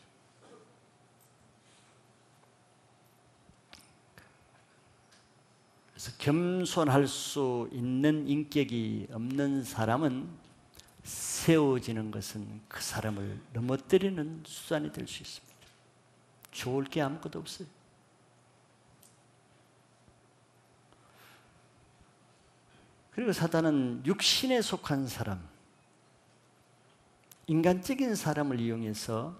그래서 겸손할 수 있는 인격이 없는 사람은 세워지는 것은 그 사람을 넘어뜨리는 수단이 될 수 있습니다. 좋을 게 아무것도 없어요. 그리고 사단은 육신에 속한 사람, 인간적인 사람을 이용해서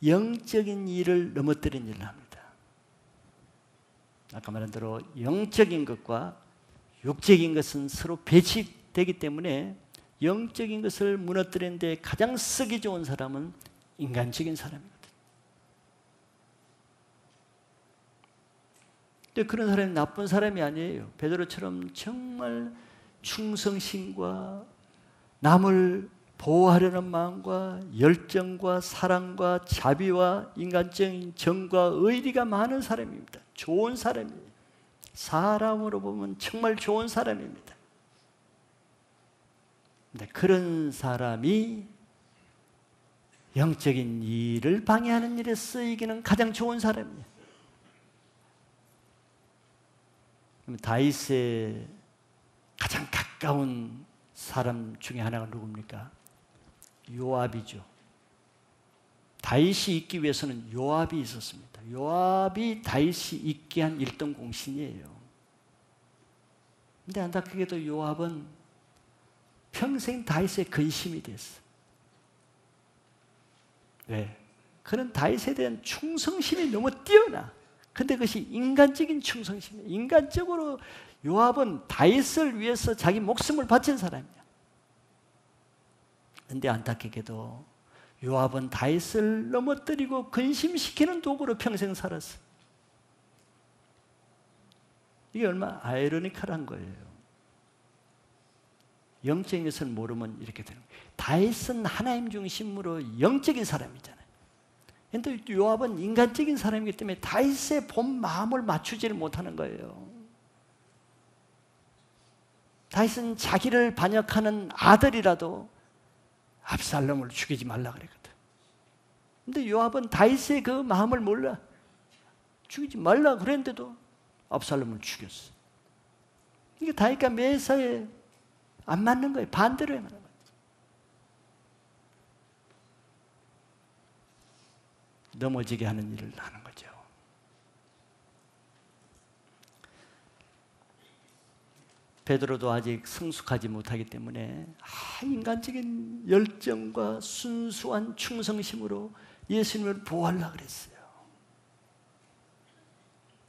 영적인 일을 넘어뜨리는 일을 합니다. 아까 말한 대로 영적인 것과 육적인 것은 서로 배치되기 때문에 영적인 것을 무너뜨리는 데 가장 쓰기 좋은 사람은 인간적인 사람이거든요. 근데 그런 사람이 나쁜 사람이 아니에요. 베드로처럼 정말 충성심과 남을 보호하려는 마음과 열정과 사랑과 자비와 인간적인 정과 의리가 많은 사람입니다. 좋은 사람이에요. 사람으로 보면 정말 좋은 사람입니다. 근데 그런 사람이 영적인 일을 방해하는 일에 쓰이기는 가장 좋은 사람이에요. 다윗의 가장 가까운 사람 중에 하나가 누굽니까? 요압이죠. 다윗이 있기 위해서는 요압이 있었습니다. 요압이 다윗이 있게 한 1등 공신이에요. 근데 안타깝게도 요압은 평생 다윗의 근심이 됐어. 왜? 그는 다윗에 대한 충성심이 너무 뛰어나. 근데 그것이 인간적인 충성심이에요. 인간적으로 요압은 다윗을 위해서 자기 목숨을 바친 사람이야. 근데 안타깝게도 요압은 다윗을 넘어뜨리고 근심시키는 도구로 평생 살았어. 이게 얼마나 아이러니컬한 거예요. 영적인 것을 모르면 이렇게 되는 거예요. 다윗은 하나님 중심으로 영적인 사람이잖아요. 그런데 요압은 인간적인 사람이기 때문에 다윗의 본 마음을 맞추지를 못하는 거예요. 다윗은 자기를 반역하는 아들이라도 압살롬을 죽이지 말라 그랬거든. 근데 요압은 다윗의 그 마음을 몰라. 죽이지 말라 그랬는데도 압살롬을 죽였어. 이게 다윗과 매사에 안 맞는 거예요. 반대로 해야 하는 거예요. 넘어지게 하는 일을 하는 거죠. 베드로도 아직 성숙하지 못하기 때문에 인간적인 열정과 순수한 충성심으로 예수님을 보호하려고 그랬어요.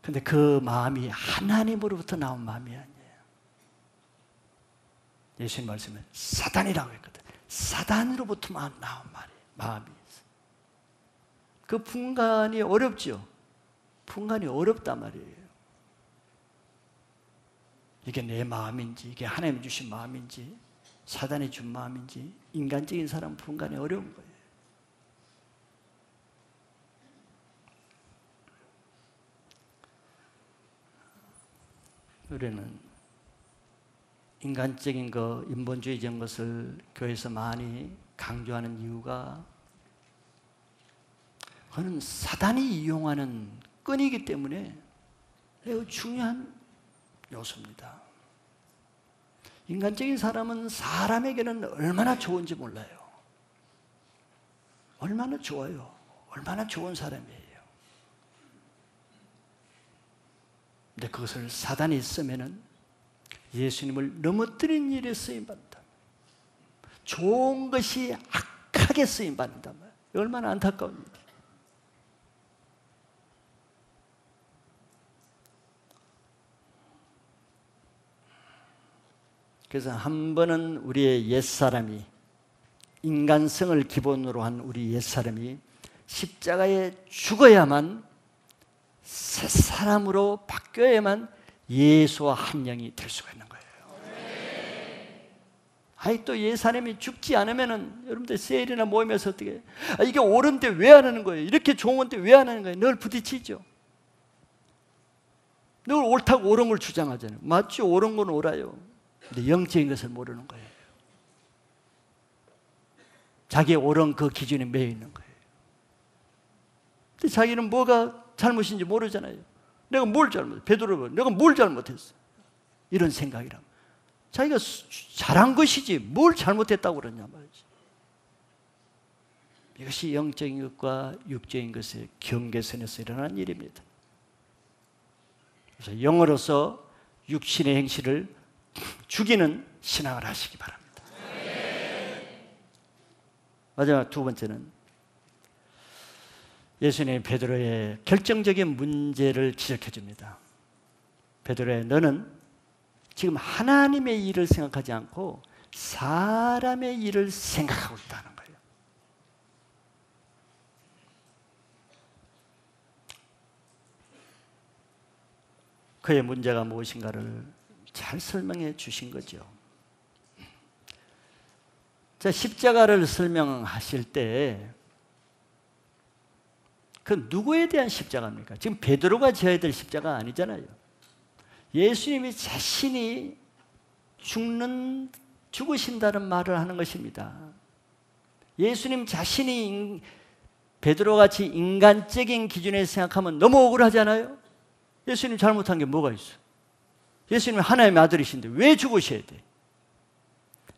그런데 그 마음이 하나님으로부터 나온 마음이 아니에요. 예수님 말씀은 사단이라고 했거든. 사단으로부터 나온 마음이 있어요. 그 분간이 어렵죠. 분간이 어렵단 말이에요. 이게 내 마음인지, 이게 하나님 주신 마음인지, 사단이 준 마음인지, 인간적인 사람 분간이 어려운 거예요. 우리는 인간적인 거, 인본주의적인 것을 교회에서 많이 강조하는 이유가 그건 사단이 이용하는 끈이기 때문에 매우 중요한 요소입니다. 인간적인 사람은 사람에게는 얼마나 좋은지 몰라요. 얼마나 좋아요. 얼마나 좋은 사람이에요. 근데 그것을 사단이 쓰면은 예수님을 넘어뜨린 일에 쓰임받는다. 좋은 것이 악하게 쓰임받는다. 얼마나 안타까웁니다. 그래서 한 번은 우리의 옛사람이, 인간성을 기본으로 한 우리 옛사람이 십자가에 죽어야만, 새 사람으로 바뀌어야만 예수와 한 영이 될 수가 있는 거예요. 또 옛사람이 죽지 않으면은, 여러분들 세일이나 모임에서 어떻게 이게 옳은데 왜 안 하는 거예요? 이렇게 좋은 건데 왜 안 하는 거예요? 늘 부딪히죠. 늘 옳다고 옳은 걸 주장하잖아요. 맞죠? 옳은 건 옳아요. 근데 영적인 것을 모르는 거예요. 자기의 옳은 그 기준에 매여 있는 거예요. 근데 자기는 뭐가 잘못인지 모르잖아요. 내가 뭘 잘못했어? 베드로가 내가 뭘 잘못했어? 이런 생각이라면 자기가 잘한 것이지 뭘 잘못했다고 그러냐 말이지. 이것이 영적인 것과 육적인 것의 경계선에서 일어난 일입니다. 그래서 영으로서 육신의 행실을 죽이는 신앙을 하시기 바랍니다. 마지막 두 번째는 예수님이 베드로의 결정적인 문제를 지적해 줍니다. 베드로야, 너는 지금 하나님의 일을 생각하지 않고 사람의 일을 생각하고 있다는 거예요. 그의 문제가 무엇인가를 잘 설명해 주신 거죠. 자, 십자가를 설명하실 때 그 누구에 대한 십자가입니까? 지금 베드로가 져야 될 십자가 아니잖아요. 예수님이 자신이 죽으신다는 말을 하는 것입니다. 예수님 자신이 베드로같이 인간적인 기준에 생각하면 너무 억울하잖아요. 예수님 잘못한 게 뭐가 있어? 예수님은 하나님의 아들이신데 왜 죽으셔야 돼?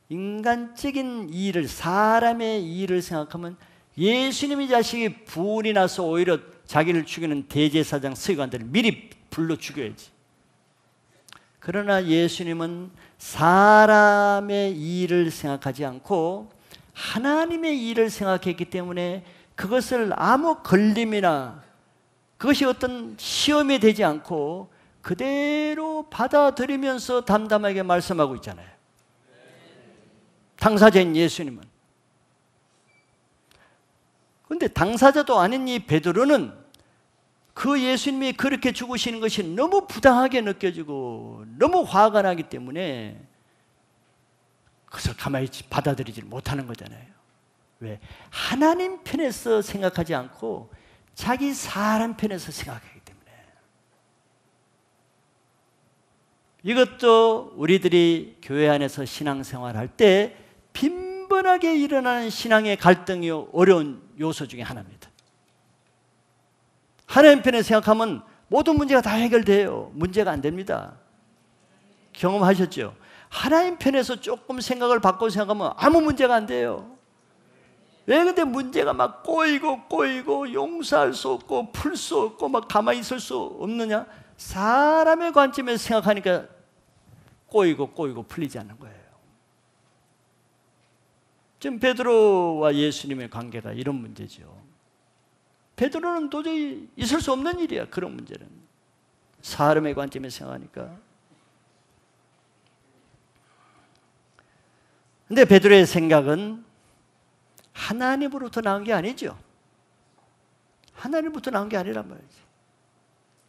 인간적인 일을, 사람의 일을 생각하면 예수님이 자식이 분이 나서 오히려 자기를 죽이는 대제사장 서기관들을 미리 불러 죽여야지. 그러나 예수님은 사람의 일을 생각하지 않고 하나님의 일을 생각했기 때문에 그것을 아무 걸림이나 그것이 어떤 시험이 되지 않고 그대로 받아들이면서 담담하게 말씀하고 있잖아요. 당사자인 예수님은. 그런데 당사자도 아닌 이 베드로는 그 예수님이 그렇게 죽으시는 것이 너무 부당하게 느껴지고 너무 화가 나기 때문에 그것을 가만히 받아들이지 못하는 거잖아요. 왜? 하나님 편에서 생각하지 않고 자기 사람 편에서 생각하기 때문에. 이것도 우리들이 교회 안에서 신앙생활할 때 빈번하게 일어나는 신앙의 갈등이 어려운 요소 중에 하나입니다. 하나님 편에 생각하면 모든 문제가 다 해결돼요. 문제가 안 됩니다. 경험하셨죠? 하나님 편에서 조금 생각을 바꿔 생각하면 아무 문제가 안 돼요. 왜 근데 문제가 막 꼬이고 용서할 수 없고 풀 수 없고 막 가만히 있을 수 없느냐? 사람의 관점에서 생각하니까 꼬이고 풀리지 않는 거예요. 지금 베드로와 예수님의 관계가 이런 문제죠. 베드로는 도저히 있을 수 없는 일이야. 그런 문제는 사람의 관점에서 생각하니까. 근데 베드로의 생각은 하나님으로부터 나온 게 아니죠. 하나님으로부터 나온 게 아니란 말이죠.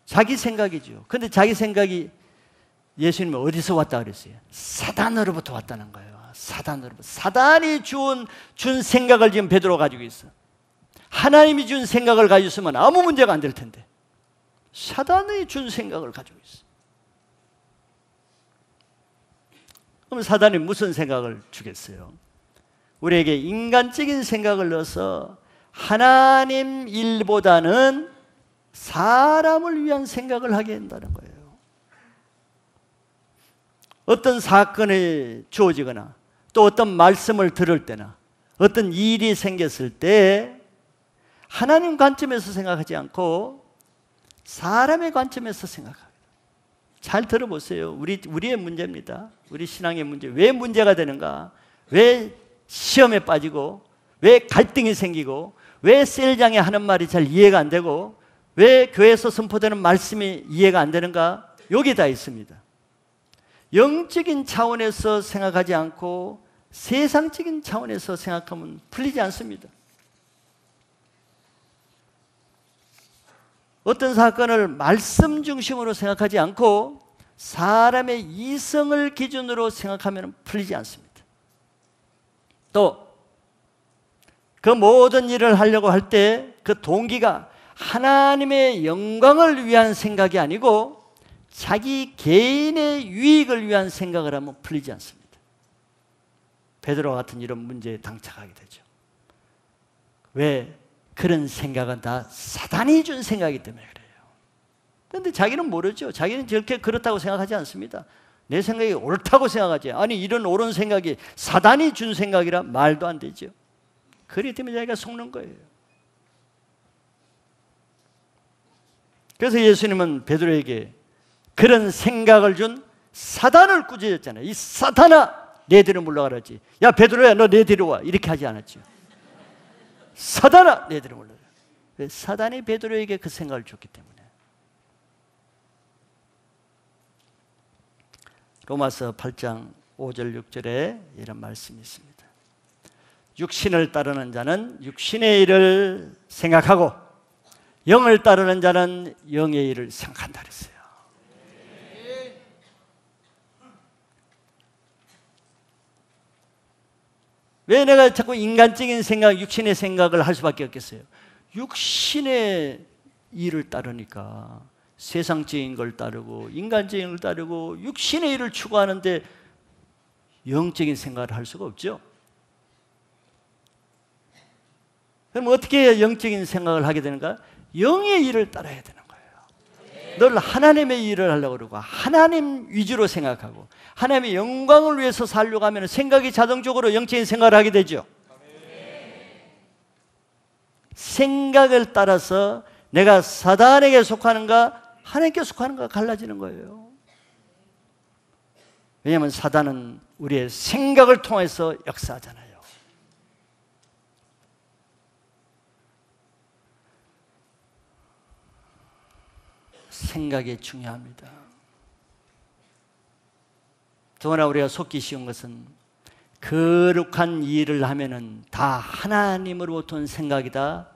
자기 생각이죠. 근데 자기 생각이 예수님이 어디서 왔다 그랬어요? 사단으로부터 왔다는 거예요. 사단으로부터. 사단이 준 생각을 지금 베드로가 가지고 있어. 하나님이 준 생각을 가지고 있으면 아무 문제가 안 될 텐데 사단이 준 생각을 가지고 있어. 그럼 사단이 무슨 생각을 주겠어요? 우리에게 인간적인 생각을 넣어서 하나님 일보다는 사람을 위한 생각을 하게 한다는 거예요. 어떤 사건이 주어지거나 또 어떤 말씀을 들을 때나 어떤 일이 생겼을 때 하나님 관점에서 생각하지 않고 사람의 관점에서 생각합니다. 잘 들어보세요. 우리의 문제입니다. 우리 신앙의 문제. 왜 문제가 되는가? 왜 시험에 빠지고 왜 갈등이 생기고 왜 셀장에 하는 말이 잘 이해가 안 되고 왜 교회에서 선포되는 말씀이 이해가 안 되는가? 여기 다 있습니다. 영적인 차원에서 생각하지 않고 세상적인 차원에서 생각하면 풀리지 않습니다. 어떤 사건을 말씀 중심으로 생각하지 않고 사람의 이성을 기준으로 생각하면 풀리지 않습니다. 또 그 모든 일을 하려고 할 때 그 동기가 하나님의 영광을 위한 생각이 아니고 자기 개인의 유익을 위한 생각을 하면 풀리지 않습니다. 베드로와 같은 이런 문제에 당착하게 되죠. 왜? 그런 생각은 다 사단이 준 생각이기 때문에 그래요. 그런데 자기는 모르죠. 자기는 저렇게 그렇다고 생각하지 않습니다. 내 생각이 옳다고 생각하지. 아니 이런 옳은 생각이 사단이 준 생각이라 말도 안 되죠. 그렇기 때문에 자기가 속는 거예요. 그래서 예수님은 베드로에게 그런 생각을 준 사단을 꾸짖었잖아요. 이 사단아, 내 뒤로 물러가라지. 야 베드로야, 너 내 뒤로 와. 이렇게 하지 않았죠. 사단아, 내 뒤로 물러가라. 사단이 베드로에게 그 생각을 줬기 때문에. 로마서 8장 5절 6절에 이런 말씀이 있습니다. 육신을 따르는 자는 육신의 일을 생각하고 영을 따르는 자는 영의 일을 생각한다 그랬어요. 왜 내가 자꾸 인간적인 생각, 육신의 생각을 할 수밖에 없겠어요? 육신의 일을 따르니까 세상적인 걸 따르고 인간적인 걸 따르고 육신의 일을 추구하는데 영적인 생각을 할 수가 없죠. 그럼 어떻게 영적인 생각을 하게 되는가? 영의 일을 따라야 되는 거예요. 늘 하나님의 일을 하려고 그러고 하나님 위주로 생각하고 하나님의 영광을 위해서 살려고 하면 생각이 자동적으로 영적인 생각을 하게 되죠. 생각을 따라서 내가 사단에게 속하는가 하나님께 속하는가 갈라지는 거예요. 왜냐하면 사단은 우리의 생각을 통해서 역사하잖아요. 생각이 중요합니다. 더구나 우리가 속기 쉬운 것은 거룩한 일을 하면은 다 하나님으로부터 온 생각이다.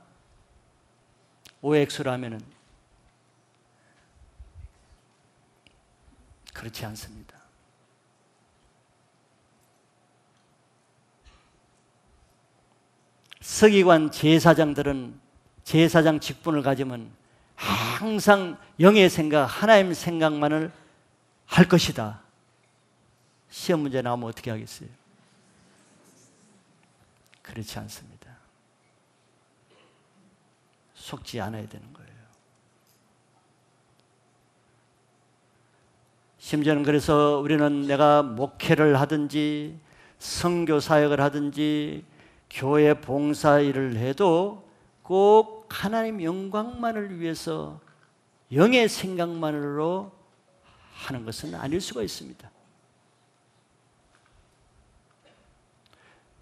오엑스로 하면은 그렇지 않습니다. 서기관 제사장들은 제사장 직분을 가지면 항상 영의 생각, 하나님 생각만을 할 것이다. 시험 문제 나오면 어떻게 하겠어요? 그렇지 않습니다. 속지 않아야 되는 거예요. 심지어는 그래서 우리는 내가 목회를 하든지 선교 사역을 하든지 교회 봉사 일을 해도 꼭 하나님 영광만을 위해서 영의 생각만으로 하는 것은 아닐 수가 있습니다.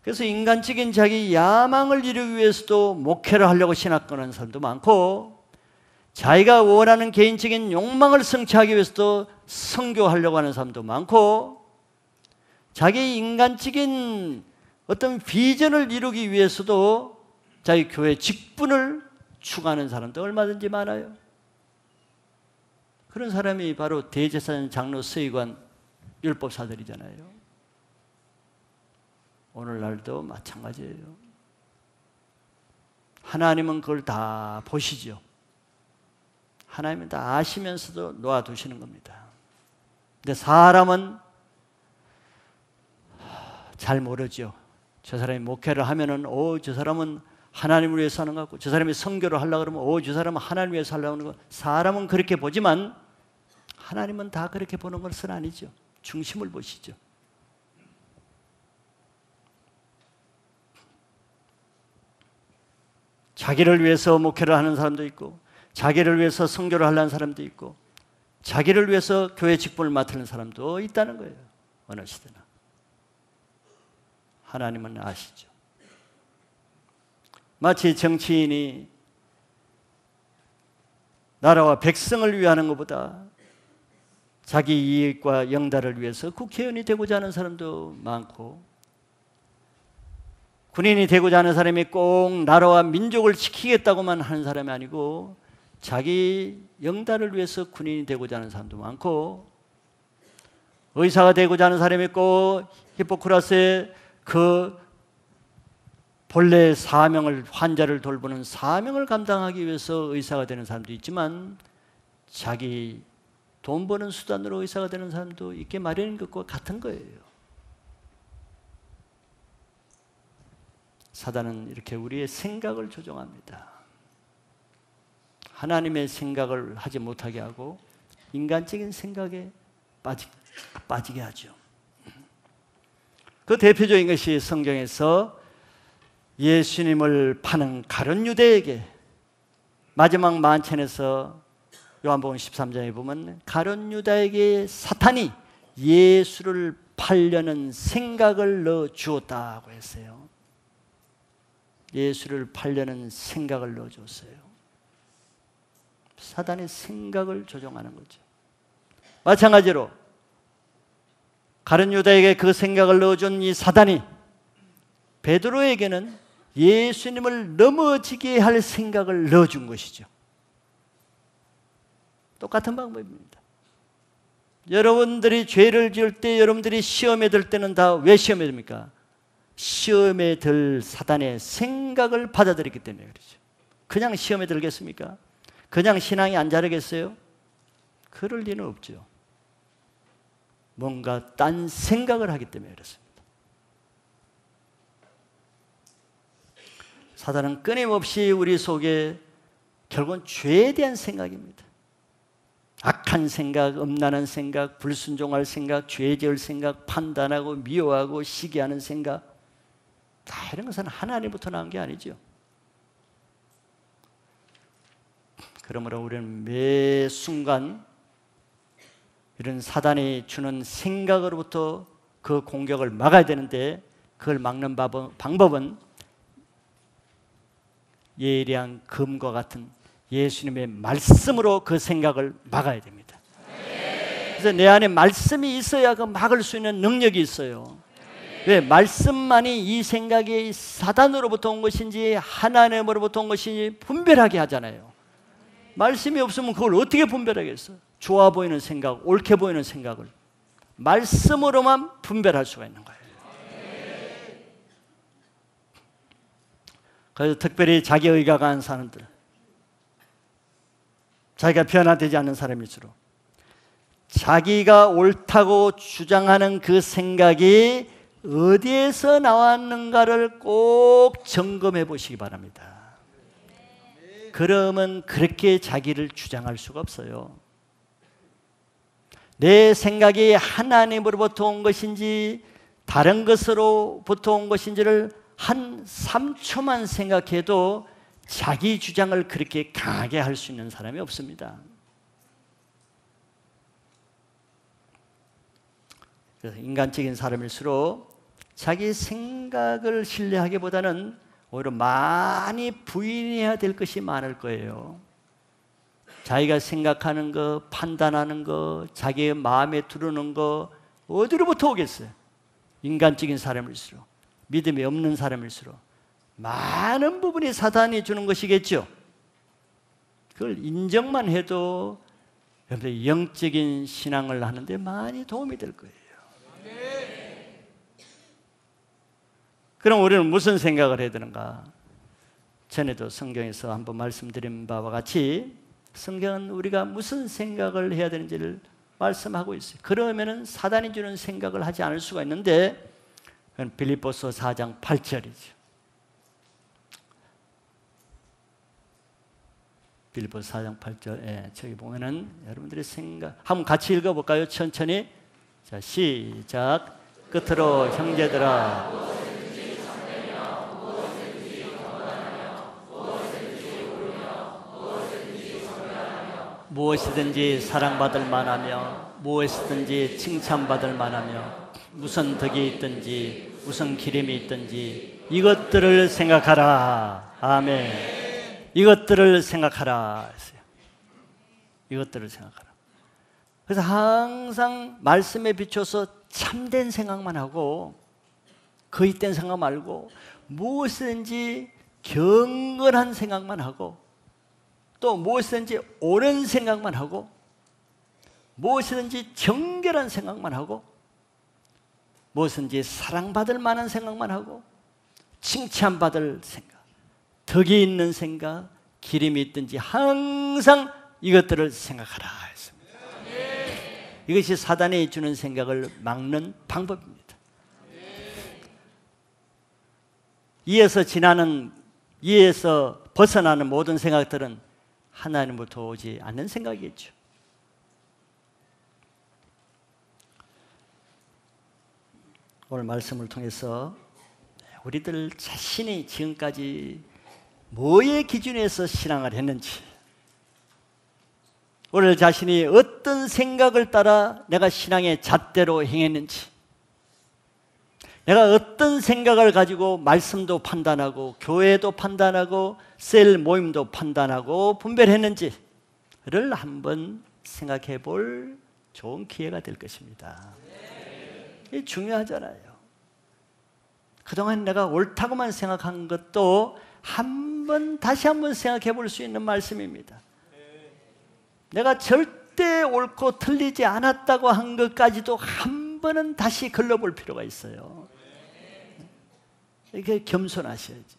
그래서 인간적인 자기 야망을 이루기 위해서도 목회를 하려고 신학 거는 사람도 많고 자기가 원하는 개인적인 욕망을 성취하기 위해서도 선교하려고 하는 사람도 많고 자기 인간적인 어떤 비전을 이루기 위해서도 자기 교회 직분을 추구하는 사람도 얼마든지 많아요. 그런 사람이 바로 대제사장, 장로, 서기관, 율법사들이잖아요. 오늘날도 마찬가지예요. 하나님은 그걸 다 보시죠. 하나님은 다 아시면서도 놓아두시는 겁니다. 근데 사람은 잘 모르죠. 저 사람이 목회를 하면은 저 사람은 하나님을 위해서 하는 것 같고 저 사람이 선교를 하려고 그러면 저 사람은 하나님을 위해서 하려고 하는 것 같고 사람은 그렇게 보지만 하나님은 다 그렇게 보는 것은 아니죠. 중심을 보시죠. 자기를 위해서 목회를 하는 사람도 있고 자기를 위해서 선교를 하려는 사람도 있고 자기를 위해서 교회 직분을 맡는 사람도 있다는 거예요. 어느 시대나. 하나님은 아시죠. 마치 정치인이 나라와 백성을 위하는 것보다 자기 이익과 영달을 위해서 국회의원이 되고자 하는 사람도 많고 군인이 되고자 하는 사람이 꼭 나라와 민족을 지키겠다고만 하는 사람이 아니고 자기 영달을 위해서 군인이 되고자 하는 사람도 많고 의사가 되고자 하는 사람이 꼭 히포크라스의 그 본래의 사명을 환자를 돌보는 사명을 감당하기 위해서 의사가 되는 사람도 있지만 자기 돈 버는 수단으로 의사가 되는 사람도 있게 마련인 것과 같은 거예요. 사단은 이렇게 우리의 생각을 조종합니다. 하나님의 생각을 하지 못하게 하고 인간적인 생각에 빠지게 빠지게 하죠. 그 대표적인 것이 성경에서 예수님을 파는 가룟 유대에게 마지막 만찬에서 요한복음 13장에 보면 가룟 유다에게 사탄이 예수를 팔려는 생각을 넣어 주었다고 했어요. 예수를 팔려는 생각을 넣어 줬어요. 사단의 생각을 조종하는 거죠. 마찬가지로 가룟 유다에게 그 생각을 넣어준 이 사단이 베드로에게는 예수님을 넘어지게 할 생각을 넣어준 것이죠. 똑같은 방법입니다. 여러분들이 죄를 지을 때, 여러분들이 시험에 들 때는 다 왜 시험에 듭니까? 시험에 들 사단의 생각을 받아들였기 때문에 그렇죠. 그냥 시험에 들겠습니까? 그냥 신앙이 안 자라겠어요? 그럴 리는 없죠. 뭔가 딴 생각을 하기 때문에 그렇습니다. 사단은 끊임없이 우리 속에 결국은 죄에 대한 생각입니다. 악한 생각, 음란한 생각, 불순종할 생각, 죄 지을 생각, 판단하고 미워하고 시기하는 생각, 다 이런 것은 하나님부터 나온 게 아니죠. 그러므로 우리는 매 순간 이런 사단이 주는 생각으로부터 그 공격을 막아야 되는데, 그걸 막는 방법은 예리한 금과 같은 예수님의 말씀으로 그 생각을 막아야 됩니다. 그래서 내 안에 말씀이 있어야 그 막을 수 있는 능력이 있어요. 왜? 말씀만이 이 생각이 사단으로부터 온 것인지 하나님으로부터 온 것인지 분별하게 하잖아요. 말씀이 없으면 그걸 어떻게 분별하겠어요? 좋아 보이는 생각, 옳게 보이는 생각을 말씀으로만 분별할 수가 있는 거예요. 그래서 특별히 자기 의가 강한 사람들, 자기가 변화되지 않는 사람일수록 자기가 옳다고 주장하는 그 생각이 어디에서 나왔는가를 꼭 점검해 보시기 바랍니다. 그러면 그렇게 자기를 주장할 수가 없어요. 내 생각이 하나님으로부터 온 것인지 다른 것으로부터 온 것인지를 한 3초만 생각해도 자기 주장을 그렇게 강하게 할 수 있는 사람이 없습니다. 그래서 인간적인 사람일수록 자기 생각을 신뢰하기보다는 오히려 많이 부인해야 될 것이 많을 거예요. 자기가 생각하는 거, 판단하는 거, 자기의 마음에 들어오는 거 어디로부터 오겠어요? 인간적인 사람일수록, 믿음이 없는 사람일수록 많은 부분이 사단이 주는 것이겠죠. 그걸 인정만 해도 여러분들 영적인 신앙을 하는데 많이 도움이 될 거예요. 그럼 우리는 무슨 생각을 해야 되는가? 전에도 성경에서 한번 말씀드린 바와 같이 성경은 우리가 무슨 생각을 해야 되는지를 말씀하고 있어요. 그러면은 사단이 주는 생각을 하지 않을 수가 있는데, 그건 빌립보서 4장 8절이죠. 빌립보서 4장 8절, 저기 보면은 여러분들의 생각, 한번 같이 읽어볼까요? 천천히. 자, 시작. 끝으로 형제들아, 무엇이든지 사랑받을 만하며 무엇이든지 칭찬받을 만하며 무슨 덕이 있든지 무슨 기름이 있든지 이것들을 생각하라. 아멘. 이것들을 생각하라 했어요. 이것들을 생각하라. 그래서 항상 말씀에 비춰서 참된 생각만 하고 거짓된 생각 말고 무엇이든지 경건한 생각만 하고 또 무엇이든지 옳은 생각만 하고 무엇이든지 정결한 생각만 하고 무엇이든지 사랑받을 만한 생각만 하고 칭찬받을 생각, 덕이 있는 생각, 기름이 있든지 항상 이것들을 생각하라 했습니다. 이것이 사단이 주는 생각을 막는 방법입니다. 이에서 벗어나는 모든 생각들은 하나님부터 오지 않는 생각이겠죠. 오늘 말씀을 통해서 우리들 자신이 지금까지 뭐의 기준에서 신앙을 했는지, 오늘 자신이 어떤 생각을 따라 내가 신앙의 잣대로 행했는지, 내가 어떤 생각을 가지고 말씀도 판단하고 교회도 판단하고 셀 모임도 판단하고 분별했는지를 한번 생각해 볼 좋은 기회가 될 것입니다. 이게 중요하잖아요. 그동안 내가 옳다고만 생각한 것도 다시 한번 생각해 볼 수 있는 말씀입니다. 내가 절대 옳고 틀리지 않았다고 한 것까지도 한 번은 다시 걸러볼 필요가 있어요. 이렇게 겸손하셔야죠.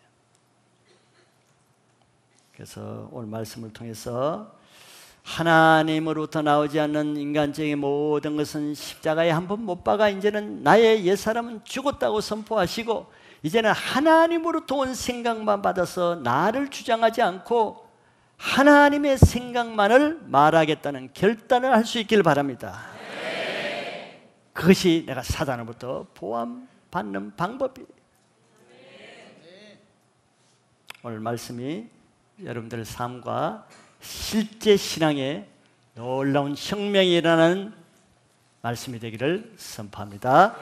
그래서 오늘 말씀을 통해서 하나님으로부터 나오지 않는 인간적인 모든 것은 십자가에 한 번 못 박아 이제는 나의 옛사람은 죽었다고 선포하시고, 이제는 하나님으로부터 온 생각만 받아서 나를 주장하지 않고 하나님의 생각만을 말하겠다는 결단을 할 수 있기를 바랍니다. 그것이 내가 사단으로부터 보호받는 방법이에요. 오늘 말씀이 여러분들의 삶과 실제 신앙에 놀라운 혁명이 일어나는 말씀이 되기를 선포합니다.